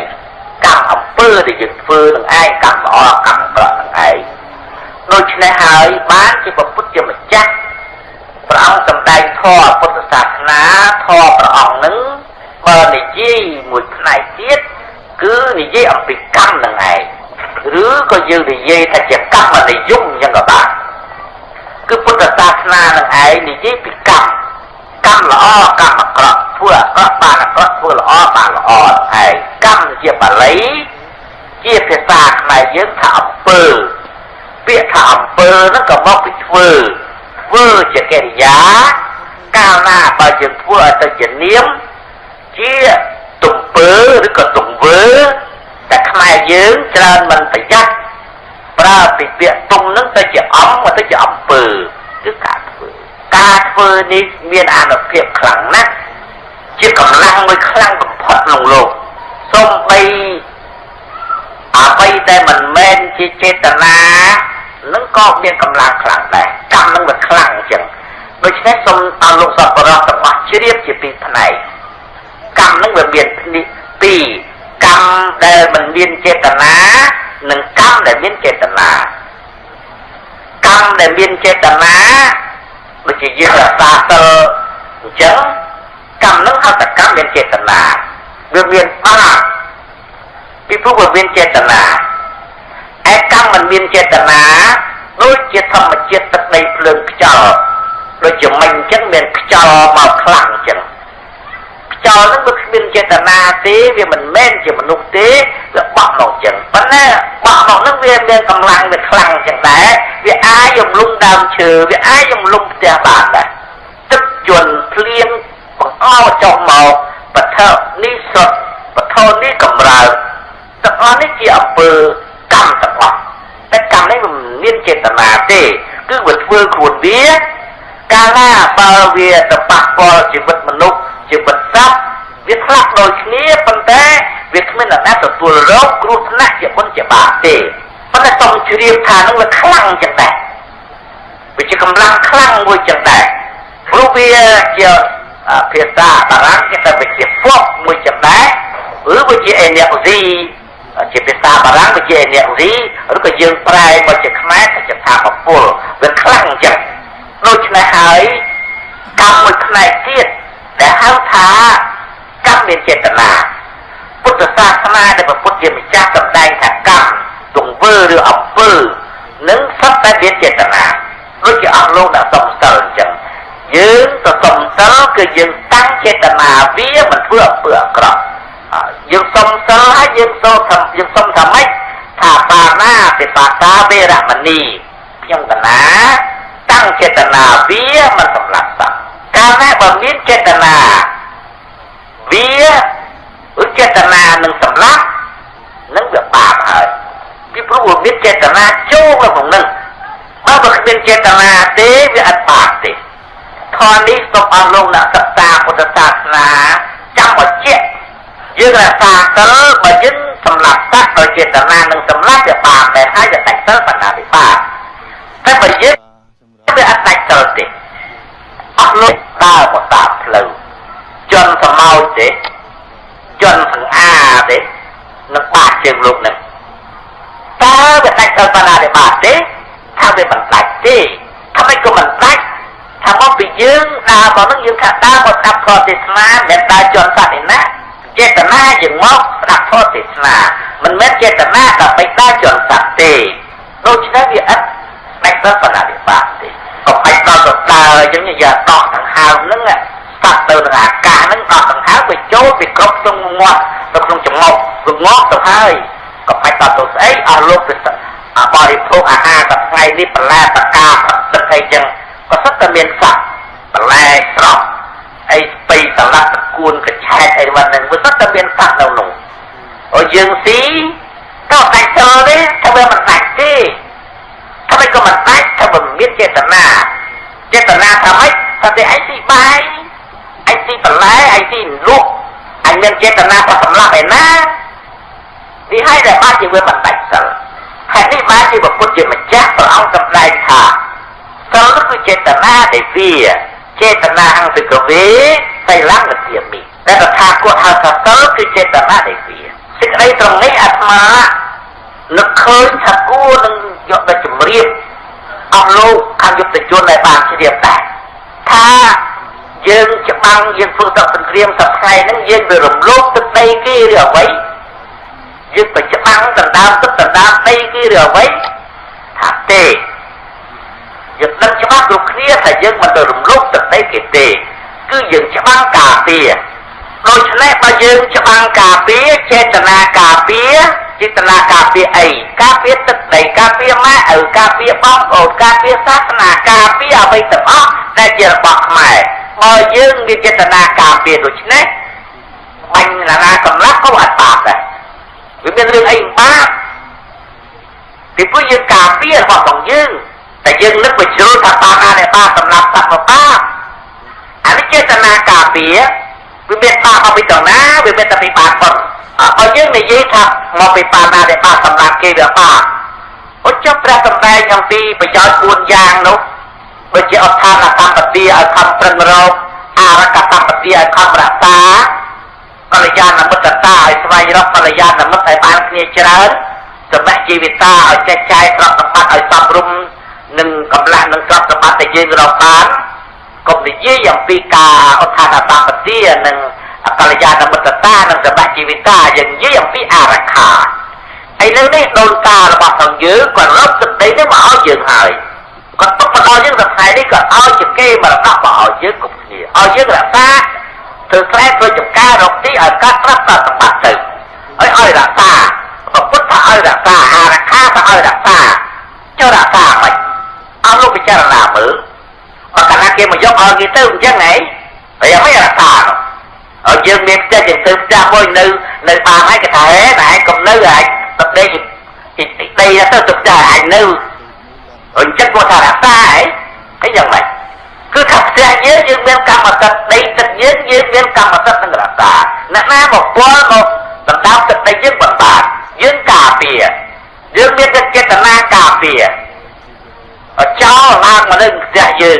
កម្មអំពើដែលយើងធ្វើនឹងឯងកម្មល្អកម្មអាក្រក់នឹងឯងដូច្នេះហើយបានជាព្រះពុទ្ធជាម្ចាស់ព្រះអង្គសម្ដែងធម៌ពុទ្ធសាសនាធម៌ព្រះអង្គនឹងបើនិយាយមួយផ្នែកទៀតគឺនិយាយអំពីកម្មនឹងឯងឬក៏យើងនិយាយថាជាកម្មនិយមយ៉ាងក៏បានគឺពុទ្ធសាសនានឹងឯងនិយាយពីកម្មល្អកម្មអាក្រក់ធ្វើអាក្រក់បានអាក្រក់ធ្វើល្អបានល្អឯងកម្មជាបាលីជាភាសាខ្មែរយើងថាអំពើពាក្យថាអំពើហ្នឹងក៏មកពីធ្វើជាកិរិយាកាលណាបើយើងធ្វើឲ្យទៅជានាមជាទំពើឬក៏ទង្វើតែខ្មែរយើងច្រើនមិនប្រយ័ត្នប្រើពីពាក្យទុំហ្នឹងទៅជាអំមកទៅជាអំពើគឺការធ្វើនេះមានអានុភាពខ្លាំងណាស់ជាកម្លាំងមួយខ្លាំងបំផុតក្នុងលោកសូម្បីអ្វីដែលមិនមែនជាចេតនានឹងក៏មានកម្លាំងខ្លាំងដែរកម្មនឹងវាខ្លាំងអញ្ចឹងដូច្នេះសូមអលោកសពរតរបស់ជ្រាបជាពីរផ្នែកកម្មនឹងវាមានពីរកម្មដែលមិនមានចេតនានិងកម្មដែលមានចេតនាកម្មដែលមានចេតនាដូចជាយើងរក្សាសិលអញ្ចឹងកម្មនឹងហៅថាកម្មមានចេតនាវាមានផលពីព្រោះវាមានចេតនាឯកម្មមិនមានចេតនាដូចជាធម្មជាតិទឹកដីភ្លើងខ្យល់ដូចជាមិញអញ្ចឹងមានខ្យល់មកខ្លាំងអញ្ចឹងខ្យល់ហ្នឹងវាគ្មានចេតនាទេវាមិនមែនជាមនុស្សទេវាបក់មកអញ្ចឹងប៉ុន្តែបក់មកហ្នឹងវាមានកម្លាំងវាខ្លាំងអញ្ចឹងដែរវាអាចរំលំដើមឈើវាអាចរំលំផ្ទះបានដែរទឹកជន់ភ្លៀងបង្អោចុះមកបឋមនិសុទ្ធបឋ ធននេះកម្រើកទាំងអស់នេះជាអំពើកម្មទាំងអស់តែកម្មនេះមិនមានចេតនាទេគឺវាធ្វើខ្លួនវាកាលណាបើវាទៅប៉ះពាល់ជីវិតមនុស្សជីវិតសត្វវាខ្លះដូចគ្នាប៉ុន្តែវាគ្មានអ្នកណាទទួលរងគ្រោះថ្នាក់ជាបុណ្យជាបាបទេប៉ុន្តែសូមជ្រាបថានឹងវាខ្លាំងចឹងដែរវាជាកម្លាំងខ្លាំងមួយចឹងដែរព្រោះវាជាភាសាបារាំងគេថាវាជាភពមួយចឹងដែរឬវាជា energy ជាភាសាបារាំងវាជា energy ឬក៏យើងប្រែមកជាខ្មែរថាជាថាមពលវាខ្លាំងចឹងដូច្នេះហើយកម្មមួយផ្នែកទៀតដែលហៅថាកម្មមានចេតនាពុទ្ធសាសនាដែលព្រះពុទ្ធជាម្ចាស់សម្ដែងថាកម្មទង្វើឬអំពើនឹងសុទ្ធតែមានចេតនាដូចជាអស់លោកđãសុំសិលអញ្ចឹងយើងទៅសុំសិលគឺយើងតាំងចេតនាវាមិនធ្វើអំពើអាក្រក់យើងសុំសិលហើយយើងសុំថាម៉េចថាបាណាទេបាតាវេរមណីខ្ញុំកណាតាំងចេតនាវាមិនសម្លាប់សត្វកាលណាបើមានចេតនាវាឬចេតនានឹងសម្លាប់នឹងវាបាបហើយពីព្រោះវាមានចេតនាចូលនៅក្នុងនឹងបើគ្មានចេតនាទេវាអត់បាបទេធននេះសូមអស់លោកអ្នកសិក្សាពុទ្ធសាសនាចាំឲ្យជាក់យើងរក្សាសិលបើយើងសម្លាប់សត្វដោយចេតនានឹងសម្លាប់វាបាបតែហើយវាដាច់សិលបណ្ដាវិបាកតែបើយើងវាអត់ដាច់សិលទេអស់លោកដើរមកតាមផ្លូវជន់សម្ោចទេជន់សង្អាទេនឹងបាត់ជើងលោកនឹងតើវាដាច់សិលបណ្ដាវិបាកទេថាវាមិនដាច់ទេថាមិនក៏មិនដាច់ថាមកពីយើងដើរមកនឹងយើងថាដើរមកស្ដាប់ធម៌ទេសនាមិនដើរជន់សត្វឯណាចេតនាយើងមកស្ដាប់ធម៌ទេសនាមិនមែនចេតនាដើម្បីដើរជន់សត្វទេដូច្នេះវាអត់ដាច់ទៅបណ្ដាវិបាកទេក៏បាច់ដល់ទៅដើរអញ្ចឹងយ៉ាដកដង្ហើមហ្នឹងស្ដាប់ទៅនឹងអាកាសហ្នឹងដកដង្ហើមវាចូលពីគ្រប់ក្នុងមាត់ទៅក្នុងច្រមុះវាងក់ទៅហើយក៏បាច់ដល់ទៅស្អីអស់លោកទៅបរិភោគអាហារតែថ្ងៃនេះបន្លែបកាទឹកអីចឹងក៏សុទ្ធតែមានសត្វបន្លែស្រស់អីស្ពៃសឡាត់តគួនកញ្ឆែតអីវ៉ាន់ហ្នឹងវាសុទ្ធតែមានសត្វនៅនោះអូយើងស៊ីក៏ដាច់ទៅទេថាវាមិនដាច់ទេថាមិនក៏មិនដាច់ថាវាមានចេតនាថាម៉េចថាតែឯងស៊ីបាយឯងស៊ីបន្លែឯងស៊ីលក់ឯងមានចេតនាថាសម្លាប់ឯណានេះហើយដែលបានជាវាមិនដាច់សិលហេតុនេះបានជាព្រះពុទ្ធជាម្ចាស់ព្រះអង្គសម្ដែងថាសិលគឺចេតនាដែលវាចេតនាអង្គកវេសីលៈនិទាមិតែតថាគតហៅថាសិលគឺចេតនាដែលវាសេចក្តីត្រង់នេះអាត្មានឹកឃើញថាគួរនឹងយកទៅជំរាបអស់លោកខាងយុទ្ធជនដែលបានជ្រាបដែរថាយើងច្បាំងយើងធ្វើទឹកសង្គ្រាមសប្តាហ៍ហ្នឹងយើងទៅរំលោភទឹកដីគេឬអ្វីយើងទៅច្បាំងដណ្ដើមទឹកដណ្ដើមដីគេឬអ្វីថាទេយើងដឹងច្បាស់គ្រប់គ្នាថាយើងមិនទៅរំលោភទឹកដីគេទេគឺយើងច្បាំងការពារដូច្នេះបើយើងច្បាំងការពារចេតនាការពារចេតនាការពារអីការពារទឹកដីការពារម៉ែឪការពារបងប្អូនការពារសាសនាការពារអ្វីទាំងអស់ដែលជារបស់ខ្មែរបើយើងមានចេតនាការពារដូច្នេះបាញ់ណាកំឡាស់ក៏អត់បាបដែរវាមានរឿងអីបាបពីព្រោះយើងការពាររបស់យើងតែយើងនឹកបញ្ចូលថាបាបណាដែលបាបសម្រាប់សត្វបាបអានេះចេតនាការពារវាមានបាបមកពីតណាវាមានតែពីបាបប៉ុណ្ណឹងឲ្យយើងនិយាយថាមកពីបាបណាដែលបាបសម្រាប់គេវាបាបអូចុះព្រះសម្ដែងអំពីប្រយោជន៍4យ៉ាងនោះដូចជាអដ្ឋានសម្បត្តិឲ្យខំប្រឹងរកអរកសម្បត្តិឲ្យខំរក្សាកល្យាណមិត្តតាឲ្យស្វែងរកកល្យាណមិត្តឲ្យបានគ្នាច្រើនសម្រាប់ជីវិតាឲ្យចែកចាយទ្រព្យសម្បត្តិឲ្យសមរម្យនឹងកម្លាំងនឹងទ្រព្យសម្បត្តិដែលយើងរកបានកុំនិយាយអំពីការអដ្ឋានសម្បត្តិនិងកល្យាណមិត្តតានិងសម្រាប់ជីវិតាយើងនិយាយអំពីអរខាហើយនៅនេះដូនតារបស់ផងយើងគាត់រកទឹកដីនេះមកឲ្យយើងហើយគាត់ទុកមកដល់យើងសប្តាហ៍នេះគាត់ឲ្យជាគេមរតកមកឲ្យយើងគ្រប់គ្នាឲ្យយើងរក្សាធ្វើខ្លែធ្វើចំការរកទីឲ្យកាត់ត្រាប់តសម្បត្តិទៅឲ្យរក្សាពុទ្ធថាឲ្យរក្សាអរខាថាឲ្យរក្សាចុះរក្សាមិនអស់លោកពិចារណាមើលអត់កាលណាគេមកយកឲ្យគេទៅអញ្ចឹងហីតែយ៉ាងម៉េចរក្សានោះឲ្យយើងមានផ្ទ ចេះជាទៅផ្ទះមួយនៅបានឯងគេថាហេតែឯងកុំនៅឯងទឹកដេកទីទៅទៅផ្ទះឯងនៅអញ្ចឹងគាត់ថារក្សាអីយ៉ាងម៉េចគឺថាផ្ទះយើងមានកម្មសិទ្ធិដីទឹកយើងមានកម្មសិទ្ធិនឹងរក្សាអ្នកណាមកពលមកដណ្ដើមទឹកដីយើងបណ្ដាយើងការពារយើងមានចេតនាការពារចោលឡើងមកនៅផ្ទះយើង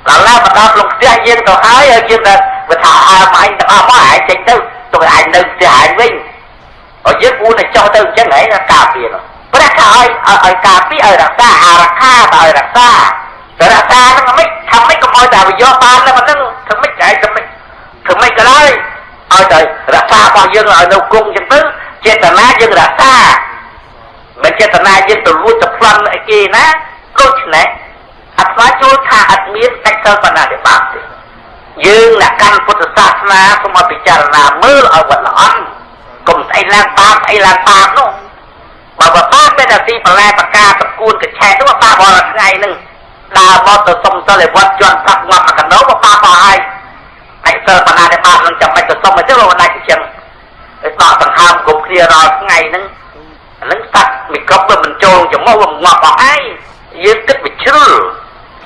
ដល់ឡើងមកដល់ក្នុងផ្ទះយើងទៅហើយយើងទៅវាថាអើមកឯងទៅអស់មកឯងចេញទៅឯងនៅផ្ទះឯងវិញយើងគួរតែចោលទៅអញ្ចឹងឯងការពារនោះព្រះថាឲ្យការពារឲ្យរក្សាអារក្ខាទៅឲ្យរក្សាតែរក្សាហ្នឹងមិនថាមិនកុំឲ្យតែវាយកបានតែប៉ុណ្្នឹងធ្វើមិនឯងធ្វើមិនក៏ដោយឲ្យតែរក្សារបស់យើងឲ្យនៅគង់អញ្ចឹងទៅចេតនាយើងរក្សាមិនចេតនាយើងទៅលួចទៅប្លន់អីគេណាដូច្នេះអាត្មាចូលថាអត់មានកិច្ចសិលបណ្ណាទេបាទទេយើងអ្នកកាន់ពុទ្ធសាសនាសូមឲ្យពិចារណាមើលឲ្យវត្តល្អន់កុំស្អីឡើងបាបនោះបើបាបមានតែទីបន្លែបកាប្រគួនកឆែនោះបាបរាល់ថ្ងៃហ្នឹងដើរមកទៅសុំសិលឲ្យវត្តជន់ប្រាក់ងាប់អាកណោបាបហើយឯសិលបណ្ណាទេបាទនឹងចាំបាច់ទៅសុំអីទៅបើដាច់អញ្ចឹងឲ្យដកដង្ហើមគ្រប់គ្នារាល់ថ្ងៃហ្នឹងអានឹងស្តាត់មីក្រូបវាមិនចូលច្រមុះវាងាប់អស់ហើយយើងគិតវិជ្រុល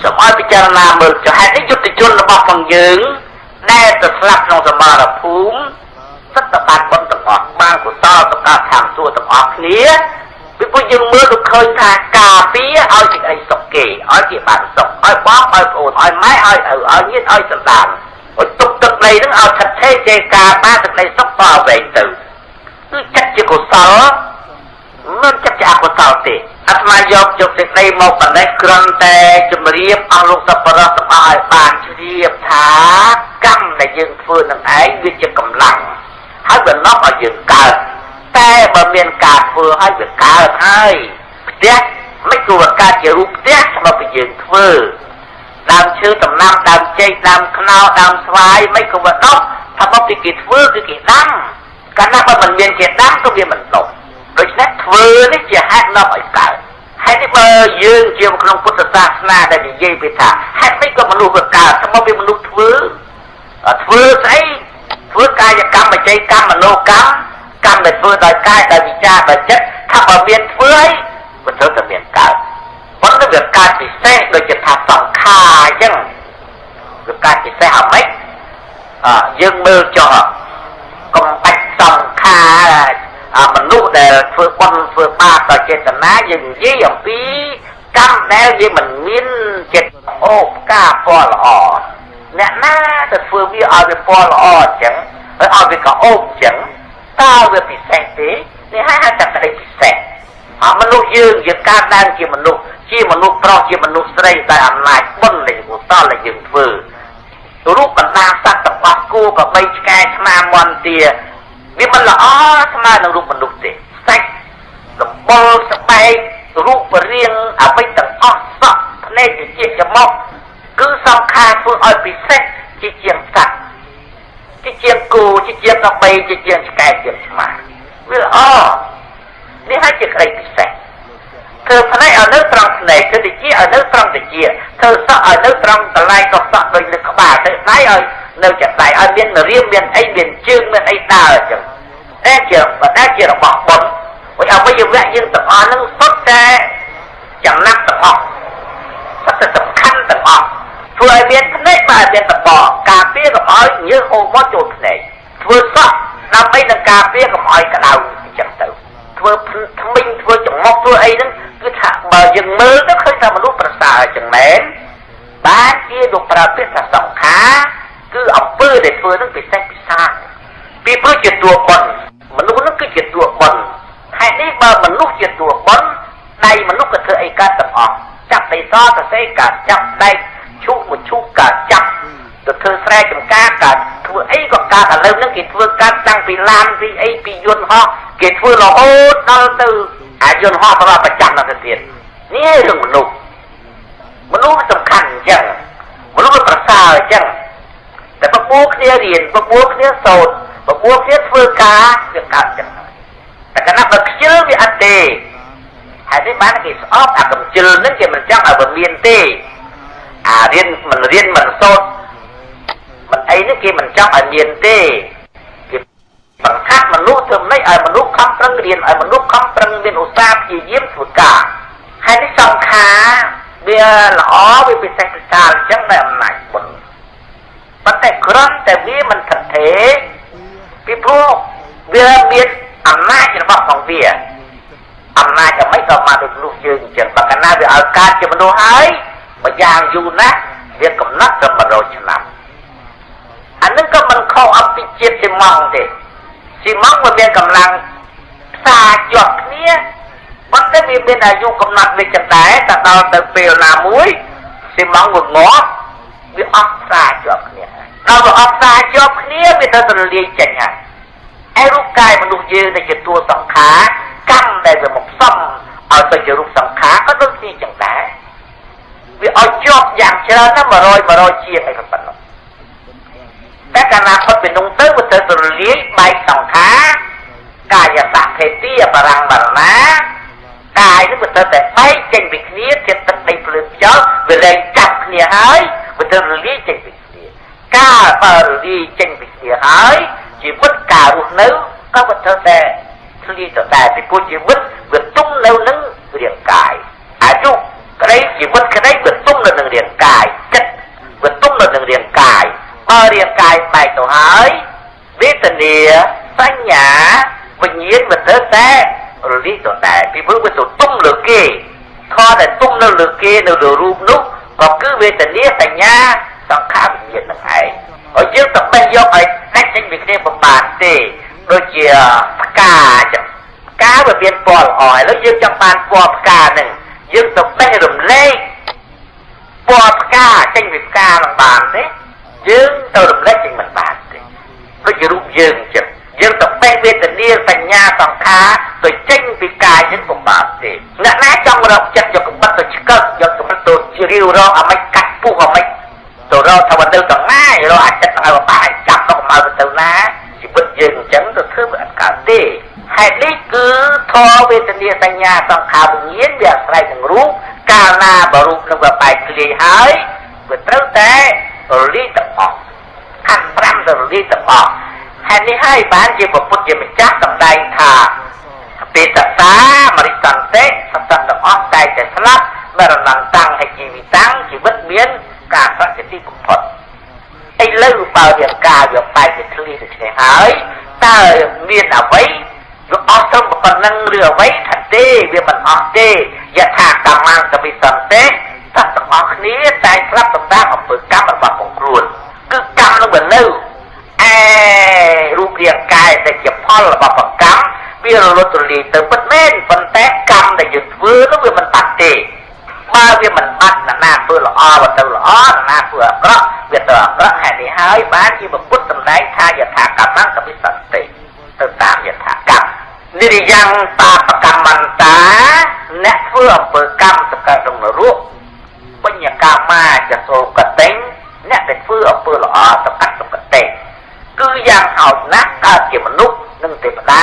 សូមឲ្យពិចារណាមើលចុះហេតុនេះយុទ្ធជនរបស់ផងយើងដែលទៅស្លាប់ក្នុងសមរភូមិសិតតបានបុណ្យទាំងអស់បានកុសលទៅការខាងសួរទាំងអស់គ្នាពីព្រោះយើងមើលទៅឃើញថាការពារឲ្យសេចក្តីសុខគេឲ្យគេបានសុខឲ្យបងឲ្យប្អូនឲ្យម៉ែឲ្យឪឲ្យញាតិឲ្យសន្តានឲ្យទុកទឹកដីនឹងឲ្យថិតថេរចេការបានសេចក្តីសុខតវែងទៅគឺចិត្តជាកុសលមិនចិត្តជាអកុសលទេអាត្មាយកសេចក្តីមកបណ្ដេញគ្រាន់តែជំរាបអស់លោកសប្បុរសទាំងអស់ឲ្យបានជ្រាបថាកម្មដែលយើងធ្វើនឹងឯងវាជាកម្លាំងហើយវានាំឲ្យយើងកើតតែបើមានការធ្វើឲ្យវាកើតហើយផ្ទះមិនគួរកើតជារូបផ្ទះស្របពីយើងធ្វើដើមឈើដំណាំដើមចេកដើមខ្នុរដើមស្វាយមិនគួរដុះថាមកពីគេធ្វើគឺគេដាំកាលណាបើមិនមានគេដាំក៏វាមិនដុះដូច្នេះធ្វើនេះជាហេតុនាំឲ្យកើតហេតុនេះបើយើងជាក្នុងពុទ្ធសាសនាដែលនិយាយពីថាហេតុនេះក៏មនុស្សវាកើតថាមកពីមនុស្សធ្វើស្អីធ្វើកាយកម្មបច្ចេកកម្មមនោកម្មដែលធ្វើដោយកាយដោយវិចារដោយចិត្តថាបើមានធ្វើអីវាត្រូវតែមានកើតប៉ុន្តែវាកើតពិសេសដូចជាថាសង្ខារអញ្ចឹងវាកើតពិសេសអ្មេចយើងមើលចោលកុំបាច់សង្ខារមនុស្សដែលធ្វើបុណ្យធ្វើបាបដោយចេតនាយើងនិយាយអំពីកម្មដែលវាមិនមានចិត្តអូបការពណ៌ល្អអ្នកណាទៅធ្វើវាឲ្យវាពណ៌ល្អអញ្ចឹងហើយឲ្យវាក៏អូបអញ្ចឹងតើវាពិសេសទេនេះហៅថាក្តីពិសេសមនុស្សយើងកើតឡើងជាមនុស្សប្រុសជាមនុស្សស្រីដោយអំណាចបុណ្យនៃកុសលដែលយើងធ្វើរូបបណ្ដាសត្វទាំងអស់គោក៏បីឆ្កែឆ្មាមាន់ទាវាមិនល្អស្មើនឹងរូបមនុស្សទេសាច់សម្បុរស្បែករូបរាងអ្វីទាំងអស់សក់ភ្នែកជាច្រមុះគឺសង្ខារធ្វើឲ្យពិសេសជាជាងសត្វជាជាងគោជាជាងកបីជាជាងឆ្កែជាងឆ្មាវាល្អនេះហើយជាក្តីពិសេសធ្វើភ្នែកឲ្យនៅត្រង់ភ្នែកធ្វើតិចឲ្យនៅត្រង់តិចធ្វើសក់ឲ្យនៅត្រង់កន្លែងកសក់ដូចលើក្បាលទៅដៃឲ្យនៅចិត្តដៃឲ្យមានរៀមមានអីមានជើងមានអីដើរអញ្ចឹងតែជារបស់បុណ្យព្រោះអវយវៈយើងទាំងអស់ហ្នឹងសុទ្ធតែចំណាក់ទាំងអស់សុទ្ធតែសំខាន់ទាំងអស់ធ្វើឲ្យមានភ្នែកបាទមានតបការពារកុំឲ្យញើសហូរមកចូលភ្នែកធ្វើសក់ដើម្បីនឹងការពារកុំឲ្យក្តៅអញ្ចឹងទៅធ្វើថ្មិញធ្វើច្រមុះធ្វើអីហ្នឹងគឺថាបើយើងមើលទៅឃើញថាមនុស្សប្រសើរចឹងមែនបានជាលោកប្រើពាក្យថាសង្ខារគឺអំពើដែលធ្វើនឹងពិសេសពិសាពីព្រោះជាតួបុណ្យមនុស្សនឹងគឺជាតួបុណ្យហេតុនេះបើមនុស្សជាតួបុណ្យដៃមនុស្សក៏ធ្វើអីកើតទាំងអស់ចាប់ដៃសទៅសេកើតចាប់ដៃឈូកមួយឈូកកើតចាប់ទៅធ្វើស្រែចម្ការកើតធ្វើអីក៏កើតឥឡូវនេះគេធ្វើកើតតាំងពីឡានពីអីពីយន្តហោះគេធ្វើរហូតដល់ទៅអាយន្តហោះសម្រាប់ប្រចាំដល់ទៅទៀតនេះរឿងមនុស្សសំខាន់អញ្ចឹងមនុស្សប្រសើរអញ្ចឹងតែបបួលគ្នារៀនបបួលគ្នាសូត្របបួលគ្នាធ្វើការវាកើតចឹងតែកណាប់បើខ្ជិលវាអត់ទេហើយនេះបានគេស្អប់អាកំជិលនឹងគេមិនចង់ឲ្យវាមានទេរៀនមិនសូត្រមិនអីនេះគេមិនចង់ឲ្យមានទេគេ បង្ខាត់មនុស្សធ្វើម៉េចឲ្យមនុស្សខំប្រឹងរៀនឲ្យមនុស្សខំប្រឹងមានឧស្សាហ៍ព្យាយាមធ្វើការហើយនេះសង្ខារវាល្អវាពិសេសពិសាលអញ្ចឹងដោយអំណាចបុណ្យប៉ុន្តែគ្រាន់តែវាមិនថិតថេរពីព្រោះវាមានអំណាចរបស់ของវាអំណាចអ្វីក៏មកដូចមនុស្សយើងអញ្ចឹងបើកាលណាវាឲ្យកើតជាមនុស្សហើយម្យ៉ាងយូរណាស់វាកំណត់ដល់100ឆ្នាំអានឹងក៏មិនខុសអំពីជាតិស៊ីម៉ង់ទេស៊ីម៉ង់វាមានកម្លាំងផ្សារជាប់គ្នាប៉ុន្តែវាមានអាយុកំណត់វាចឹងដែរតែដល់ទៅពេលណាមួយស៊ីម៉ង់វាងាប់វាអស់ផ្សារជាប់គ្នាដល់វាអស់ផ្សារជាប់គ្នាវាទៅរលាយចេញហើយរូបកាយមនុស្សយើងដែលជាតួសង្ខារកម្មដែលវាមកផ្សំឲ្យទៅជារូបសង្ខារក៏ដូចគ្នាចឹងដែរវាឲ្យជាប់យ៉ាងច្រើនណា100ជាងអីក៏ប៉ុណ្ណោះតែកាលណាផុតពីនោះទៅវាទៅរលាយបែកសង្ខារកាយសៈភេទីបរੰបរណាកាយនេះវាទៅតែបែកចេញពីគ្នាចិត្តទឹកដីភ្លើងខ្យល់វាលែងចាប់គ្នាហើយវាទៅរលាយចេញពីគ្នាកាលបើរលាយចេញពីគ្នាហើយជីវិតការរស់នៅក៏វាទៅតែធ្លាយទៅដែរពីព្រោះជីវិតវាទុំនៅនឹងរាងកាយអាយុក្តីជីវិតក្តីវាទុំនៅនឹងរាងកាយចិត្តវាទុំនៅនឹងរាងកាយបើរាងកាយបែកទៅហើយវេទនាសញ្ញាវិញ្ញាណវាទៅតែរលាយទៅដែរពីព្រោះវាទៅទុំលើគេខតែទុំនៅលើគេនៅលើរូបនោះក៏គឺវេទនាសញ្ញាសង្ខារវិញ្ញាណនឹងឯងហើយយើងទៅបេះយកឲ្យដាច់ចេញពីគ្នាមិនបានទេដូចជាផ្កាអញ្ចឹងផ្កាវាមានពណ៌ល្អហើយយើងចង់បានពណ៌ផ្កាហ្នឹងយើងទៅបេះរំលែកពណ៌ផ្កាចេញពីផ្កានឹងបានទេយើងទៅរំលែកចេញមិនបានទេដូចជារូបយើងអញ្ចឹងយើងទៅបេះវេទនាសញ្ញាសង្ខារទៅចេញពីកាយហ្នឹងមិនបានទេអ្នកណាចង់រកចិត្តយកកំបិតទៅឆ្កឹកយកកំបិតទៅជ្រាវរកអាម៉េចកាត់ពុះអាម៉េចទៅរកថាទៅកងាយរកអាចចិត្តឲ្យបាក់ចាប់ទៅមកទៅណាជីវិតយើងអញ្ចឹងទៅធ្វើវាអត់កើតទេហេតុនេះគឺធម៌វេទនាសញ្ញាសង្ខារវិញ្ញាណវាអាស្រ័យនឹងរូបកាលណាបើរូបនឹងវាបែកធ្លាយហើយវាត្រូវតែរលាយទាំងអស់ខាត់5ទៅរលាយទាំងអស់ហេតុនេះហើយបានជាពុទ្ធជាម្ចាស់សម្ដែងថាទេតសាមរិសន្តិសត្វទាំងអស់តែស្លាប់មរណន្តੰហើយជីវិតាំងជីវិតមានការប្រតិទិបំផុតឥឡូវបើរាងកាយវាបែកទៅធ្លាយទៅឆ្នេះហើយតើមានអ្វីវាអស់ទៅប៉ុណ្ណឹងឬអ្វីថាទេវាមិនអស់ទេយថាកម្មង្កវិសន្តិសត្វទាំងអស់គ្នាតែស្លាប់សម្រាប់អំពើកម្មរបស់ខ្លួនគឺកម្មនឹងវានៅរូបរាងកាយដែលជាផលរបស់កម្មវារលត់រលាយទៅពិតមែនប៉ុន្តែកម្មដែលយើងធ្វើនោះវាមិនបាត់ទេបើវាមិនបាត់ណានាធ្វើល្អវាទៅល្អណានាធ្វើអាក្រក់វាទៅអាក្រក់ហេតុនេះហើយបានជាពុទ្ធសម្ដែងថាយថាកម្មង្កវិសន្តិទៅតាមយថាកម្មនិរិយ៉ាងតាបកម្មន្តាអ្នកធ្វើអំពើកម្មទៅកើតក្នុងនរកបញ្ញកាមាចសោកតេញអ្នកដែលធ្វើអំពើល្អទៅកើតសុគតិគឺយ៉ាងហោចណាស់កើតជាមនុស្សនិងទេវតា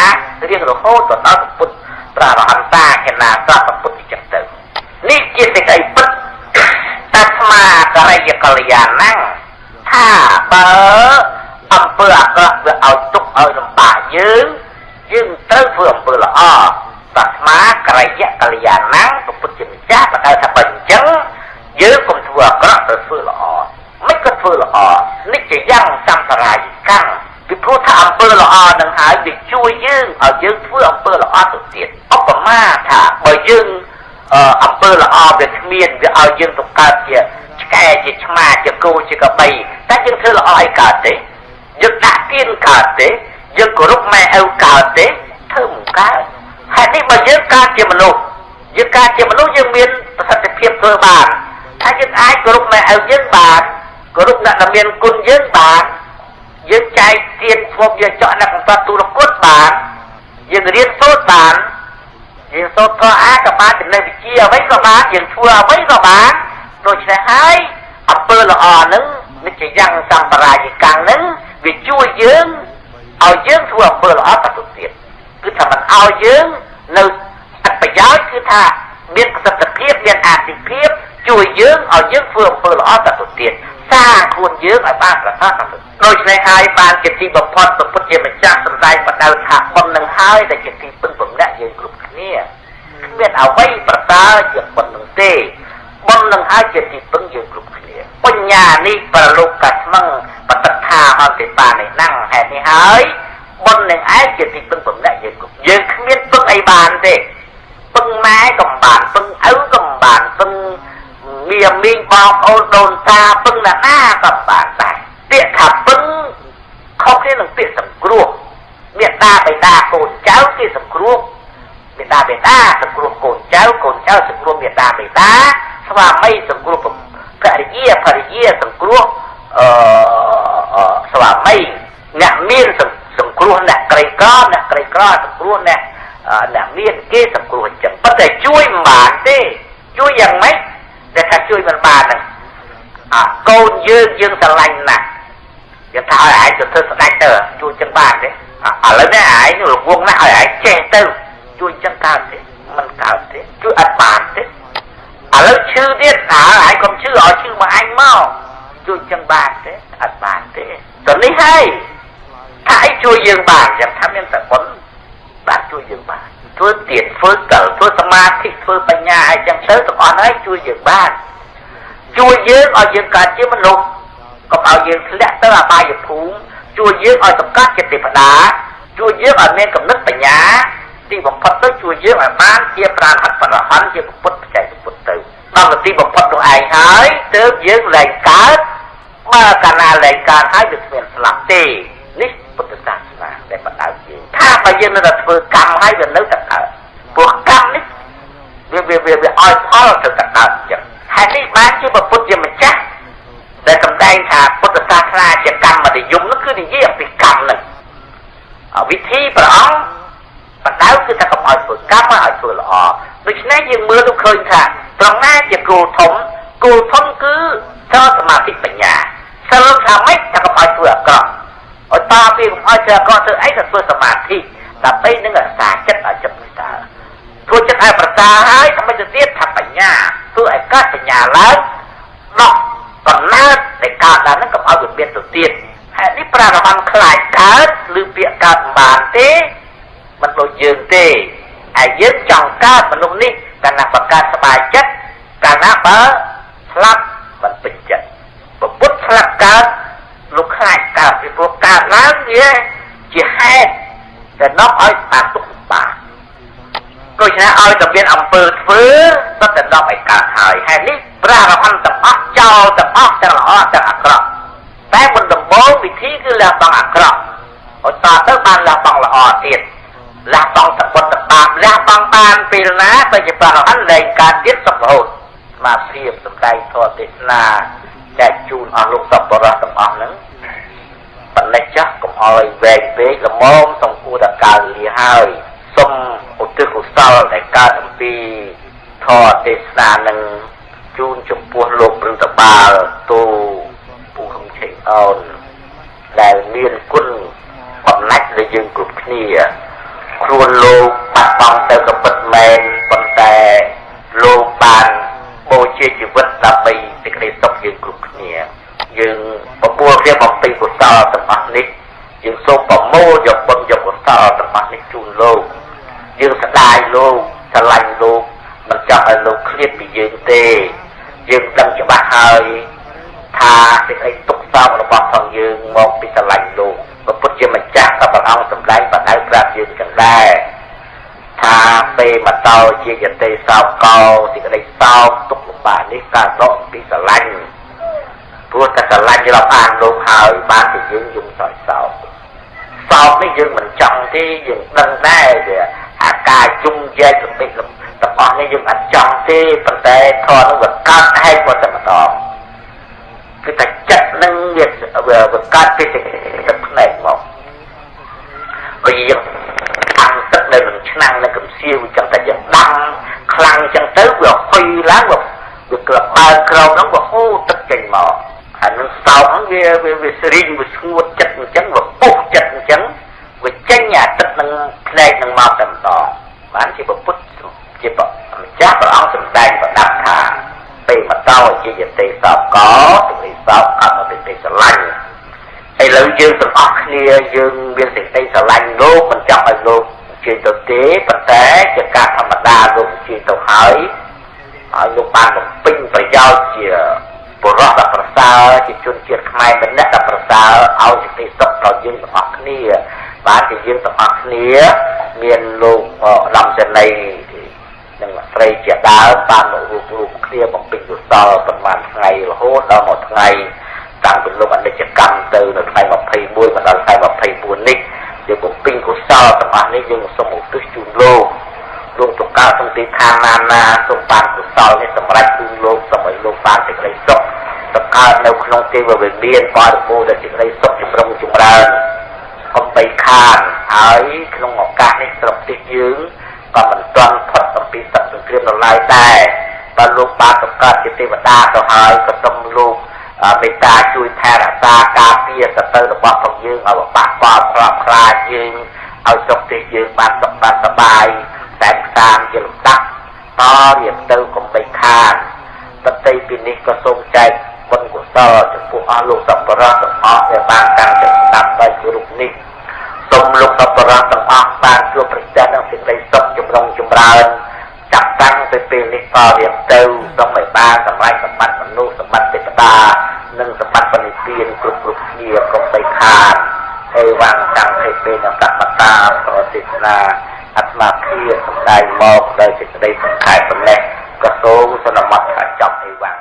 រៀងរហូតដល់ពុទ្ធប្រារហន្តាខណាត្រាស់ពុទ្ធចឹងទៅនេះជាសេចក្តីពិតតាស្មាករិយកល្យាណੰថាបើអំពើអាក្រក់វាឲ្យទុកឲ្យលំបាកយើងត្រូវធ្វើអំពើល្អតាស្មាករិយកល្យាណੰពុទ្ធជាម្ចាស់បកថាបើអញ្ចឹងយើងកុំធ្វើអាក្រក់ទៅធ្វើល្អមិនក៏ធ្វើល្អនិច្ចយ៉ាងសំសរាយកម្មពីព្រោះថាអំពើល្អនឹងហើយវាជួយយើងឲ្យយើងធ្វើអំពើល្អទៅទៀតឧបមាថាបើយើងអំពើល្អវាគ្មានវាឲ្យយើងទៅកើតជាឆ្កែជាឆ្មាជាគោជាក្របីតែយើងធ្វើល្អអីកើតទេយើងដាក់ទៀនកើតទេយើងគោរពម៉ែឪកើតទេធ្វើមិនកើតហេតុនេះបើយើងកើតជាមនុស្សយើងមានប្រសិទ្ធភាពធ្វើបានថាយើងអាចគោរពម៉ែឪយើងបានគោរពអ្នកដែលមានគុណយើងបានយើងចែកទៀនធ្លាប់យើងចော့អ្នកបន្តទូរគតបានយើងរៀនសូត្របានយើងសូត្រក៏អាចក៏បានចំណេះវិជ្ជាអ្វីក៏បានយើងធ្វើអ្វីក៏បានដូច្នេះហើយអំពើល្អនឹងនិច្ចយ៉ាងសម្បរាយកាំងនឹងវាជួយយើងឲ្យយើងធ្វើអំពើល្អទៅទៀតគឺថាមិនឲ្យយើងនៅអត្ថប្រយោជន៍គឺថា មានប្រសិទ្ធភាពមានអាទិភាពជួយយើងឲ្យយើងធ្វើអំពើល្អទៅទៀតសាខ្លួនយើងឲ្យបានប្រសើរទៅដូច្នេះហើយបានជាទីបំផុតព្រះពុទ្ធជាម្ចាស់សម្ដែងបដៅថាបុណ្យនឹងហើយដែលជាទីពឹងបំណាក់យើងគ្រប់គ្នាគ្មានអ្វីប្រសើរជាបុណ្យនឹងទេបុណ្យនឹងហើយជាទីពឹងយើងគ្រប់គ្នាបញ្ញានេះប្រលោកកាស្មឹងបតថាអន្តេបានេះណាំងហេតុនេះហើយបុណ្យនឹងឯងជាទីពឹងបំណាក់យើងគ្រប់យើងគ្មានពឹងអីបានទេពឹងម៉ែកំបានពឹងឪកំបានពឹងមានមីងបងប្អូនដូនតាពឹងណាក៏បានដែរពាក្យថាពឹងខុសគ្នានឹងពាក្យសង្គ្រោះមេត្តាបិតាកូនចៅគេសង្គ្រោះមេត្តាបិតាសង្គ្រោះកូនចៅកូនចៅសង្គ្រោះមេត្តាបិតាស្វាមីសង្គ្រោះភរិយាសង្គ្រោះស្វាមីអ្នកមានសង្គ្រោះអ្នកក្រីក្រសង្គ្រោះអ្នកមានគេសង្គ្រោះអញ្ចឹងប៉ុន្តែជួយមិនបានទេជួយយ៉ាងម៉េចតែថាជួយមិនបានហ្នឹងកូនយើងស្រឡាញ់ណាស់យើងថាឲ្យឯងទៅធ្វើស្ដេចទៅជួយចឹងបានទេឥឡូវនេះឯងរវងណាស់ឲ្យឯងចេះទៅជួយចឹងកើតទេមិនកើតទេជួយអត់បានទេឥឡូវឈឺទៀតឯងកុំឈឺឲ្យឈឺមកអញមកជួយចឹងបានទេអត់បានទេទៅនេះហើយថាអីជួយយើងបានយ៉ាងថាមានតែបុណ្យបានជួយយើងបានធ្វើទៀតធ្វើកិលធ្វើសមាធិធ្វើបញ្ញាអីចឹងទៅទាំងអស់ហើយជួយយើងបានជួយយើងឲ្យយើងកើតជាមនុស្សកុំឲ្យយើងធ្លាក់ទៅអបាយភូមិជួយយើងឲ្យសង្កត់ជាទេវតាជួយយើងឲ្យមានគំនិតបញ្ញាទីបំផុតទៅជួយយើងឲ្យបានជាប្រាណហត្ថបរហន្តជាពុទ្ធបច្ច័យពុទ្ធទៅដល់ទីបំផុតនោះឯងហើយទើបយើងលែងកើតបើកាលណាលែងកើតហើយវាគ្មានស្លាប់ទេនេះពុទ្ធសាសនាដែលបដៅយើងថាបើយើងនៅតែធ្វើកម្មហើយវានៅតែកើតព្រោះកម្មនេះវាឲ្យផលទៅតែកើតអញ្ចឹងហើយនេះបានជាពុទ្ធជាម្ចាស់ដែលសម្ដែងថាពុទ្ធសាសនាជាកម្មនិយមនោះគឺនិយាយអំពីកម្មនឹងវិធីព្រះអង្គបដៅគឺថាកុំឲ្យធ្វើកម្មឲ្យធ្វើល្អដូច្នេះយើងមើលទៅឃើញថាត្រង់ណាជាគោលធំគឺសិលសមាធិបញ្ញាសិលថាម៉េចថាកុំឲ្យធ្វើអាក្រក់ឲ្យតពីកុំឲ្យធ្វើអាក្រក់ធ្វើអីទៅធ្វើសមាធិដើម្បីនឹងរក្សាចិត្តឲ្យចិត្តប្រសើរធ្វើចិត្តឲ្យប្រសើរហើយតែមិនទៅទៀតថាបញ្ញាធ្វើឲ្យកើតបញ្ញាឡើងដកកំណើតដែលកើតឡើងហ្នឹងកុំឲ្យវាមានទៅទៀតហើយនេះប្រារព្ធខ្លាចកើតឬពាក្យកើតមិនបានទេមិនដូចយើងទេហើយយើងចង់កើតមនុស្សនេះកាលណាបង្កើតស្បាយចិត្តកាលណាបើស្លាប់មិនពេញចិត្តពុទ្ធស្លាប់កើតលោកខ្លាចកើតពីព្រោះកើតឡើងវាជាហេតុដែលនាំឲ្យបានទុក្ខលំបាកដូច្នេះឲ្យតែមានអំពើធ្វើសុទ្ធតែនាំឲ្យកើតហើយហើយនេះព្រះរហន្តទាំងអស់ចោលទាំងអស់ទាំងល្អទាំងអាក្រក់តែមុនដំបូងវិធីគឺលះបង់អាក្រក់ឲ្យតទៅបានលះបង់ល្អទៀតលះបង់សពុតបាបលះបង់បានពេលណាបើជាព្រះរហន្តលែងកើតទៀតសុខរហូតស្មារតីសម្ដែងធម៌ទេសនាចែកជូនអស់លោកសពរៈទាំងអស់ហ្នឹងបណ្ឌិតចាស់កុំឲ្យវែងពេកល្មមសំគួរតែកើតលាហើយសូមឧទ្ទិសកុសលដែលកើតអំពីធម៌ទេសនានឹងជូនចំពោះលោកព្រឹងតបាលទូពូខំឆេងអូនដែលមានគុណបំណាច់លើយើងគ្រប់គ្នាខ្លួនលោកបាត់បង់ទៅក៏ពិតមែនប៉ុន្តែលោកបានបូជាជីវិតដើម្បីសេចក្តីសុខយើងគ្រប់គ្នាយើងបបួលគ្នាបំពេញកុសលទាំងអស់នេះយើងសូមប្រមូលយកបុណ្យយកកុសលទាំងអស់នេះជូនលោកយើងស្ដាយលោកស្រឡាញ់លោកមិនចង់ឲ្យលោកឃ្លាតពីយើងទេយើងដឹងច្បាស់ហើយថាសេចក្តីទុក្ខសោករបស់ផងយើងមកពីស្រឡាញ់លោកព្រះពុទ្ធជាម្ចាស់ក៏ព្រះអង្គសម្ដែងបដៅប្រាប់យើងចឹងដែរថាពេលមកដល់ជាយតេសោកកោសេចក្តីសោកទុក្ខលំបាកនេះកើតមកពីស្រឡាញ់ព្រោះតែស្រឡាញ់រាប់អានលោកហើយបានតែយើងយំសោកសោកនេះយើងមិនចង់ទេយើងដឹងដែរវាអាការជុំជែកសម្ពេចទាំងអស់នេះយើងអត់ចង់ទេប៉ុន្តែធម៌នោះវាកើតហេតុមកតែម្ដងគឺតែចិត្តនឹងវាកើតពីទឹកភ្នែកមកបើយើងអាំងទឹកនៅក្នុងឆ្នាំងនៅកំសៀវចឹងតែយើងដាំខ្លាំងចឹងទៅវាហុយឡើងវាក្លបើក្រោមហ្នឹងវាហូរទឹកចេញមកហើយនឹងសោកហ្នឹងវាស្រីងវាស្ងួតចិត្តអញ្ចឹងវាពុះចិត្តអញ្ចឹងវាចេញអាទឹកនឹងភ្នែកនឹងមកតែម្ដងបានជាពុទ្ធជាម្ចាស់ព្រះអង្គ ជាយទេសោកសេចក្តីសោកអត់មកសេចក្តីស្រឡាញ់ឥឡូវយើងទាំងអស់គ្នាយើងមានសេចក្តីស្រឡាញ់លោកមិនចង់ឲ្យលោកជឿទៅទេប៉ុន្តែជាការធម្មតាលោកជឿទៅហើយលោកបានបំពេញប្រយោជន៍ជាបុរសដ៏ប្រសើរជាជនជាតិខ្មែរម្នាក់ដ៏ប្រសើរឲ្យសេចក្តីសុខដល់យើងទាំងអស់គ្នាបានជាយើងទាំងអស់គ្នាមានលោកដំសេនីនិងស្រីជាដើមបានមករួមគ្នាបំពេញកុសលប្រមាណថ្ងៃរហូតដល់មួយថ្ងៃតាំងពីលោកអនិច្ចកម្មទៅនៅថ្ងៃ21មកដល់ថ្ងៃ24នេះយើងបំពេញកុសលទាំងអស់នេះយើងសូមឧទ្ទិសជូនលោកទៅកើតក្នុងទីឋានណាសូមបានកុសលនេះសម្រាប់ជូនលោកសូមឲ្យលោកបានសេចក្តីសុខទៅកើតនៅក្នុងទេវវិមានបរិបូរណ៍ដោយសេចក្តីសុខចម្រុងចម្រើនអំបីខានហើយក្នុងឱកាសនេះស្រុកទេសយើងក៏មិនទាន់ផុតពីសង្គ្រាមនៅឡើយដែរបើលោកបានប្រកាសជាទេវតាទៅហើយក៏សូមលោកមេត្តាជួយថែរក្សាការពារសត្រូវរបស់ផងយើងឲ្យបាក់បោប្រកខ្លាចយើងឲ្យស្រុកទេសយើងបានសុខបានសប្បាយតែតាមជាលំដាប់តរៀបទៅកុំបីខានបន្តិចពីនេះក៏សូមចែកបុណ្យកុសលចំពោះអស់លោកសប្បុរសទាំងអស់ដែលបានកាន់ចិត្តស្ដាប់ដោយគោរពនេះសូមលោកសប្បុរសទាំងអស់បានជួបប្រទះនឹងសេចក្តីសុខចម្រុងចម្រើនចាប់តាំងពីពេលនេះតរៀបទៅសូមឲ្យបានសម្រេចសម្បត្តិមនុស្សសម្បត្តិទេវតានិងសម្បត្តិបនិព្វានគ្រប់គ្នាកុំបីខានអេវ៉ាំងតាំងពីពេលនឹងតបតាប្រទេសនាអាត្មាភាពសម្ដែងមកដោយសេចក្តីសង្ខេបប៉ុណ្ណេះក៏សូមសន្មតថាចប់អីវ៉ាំង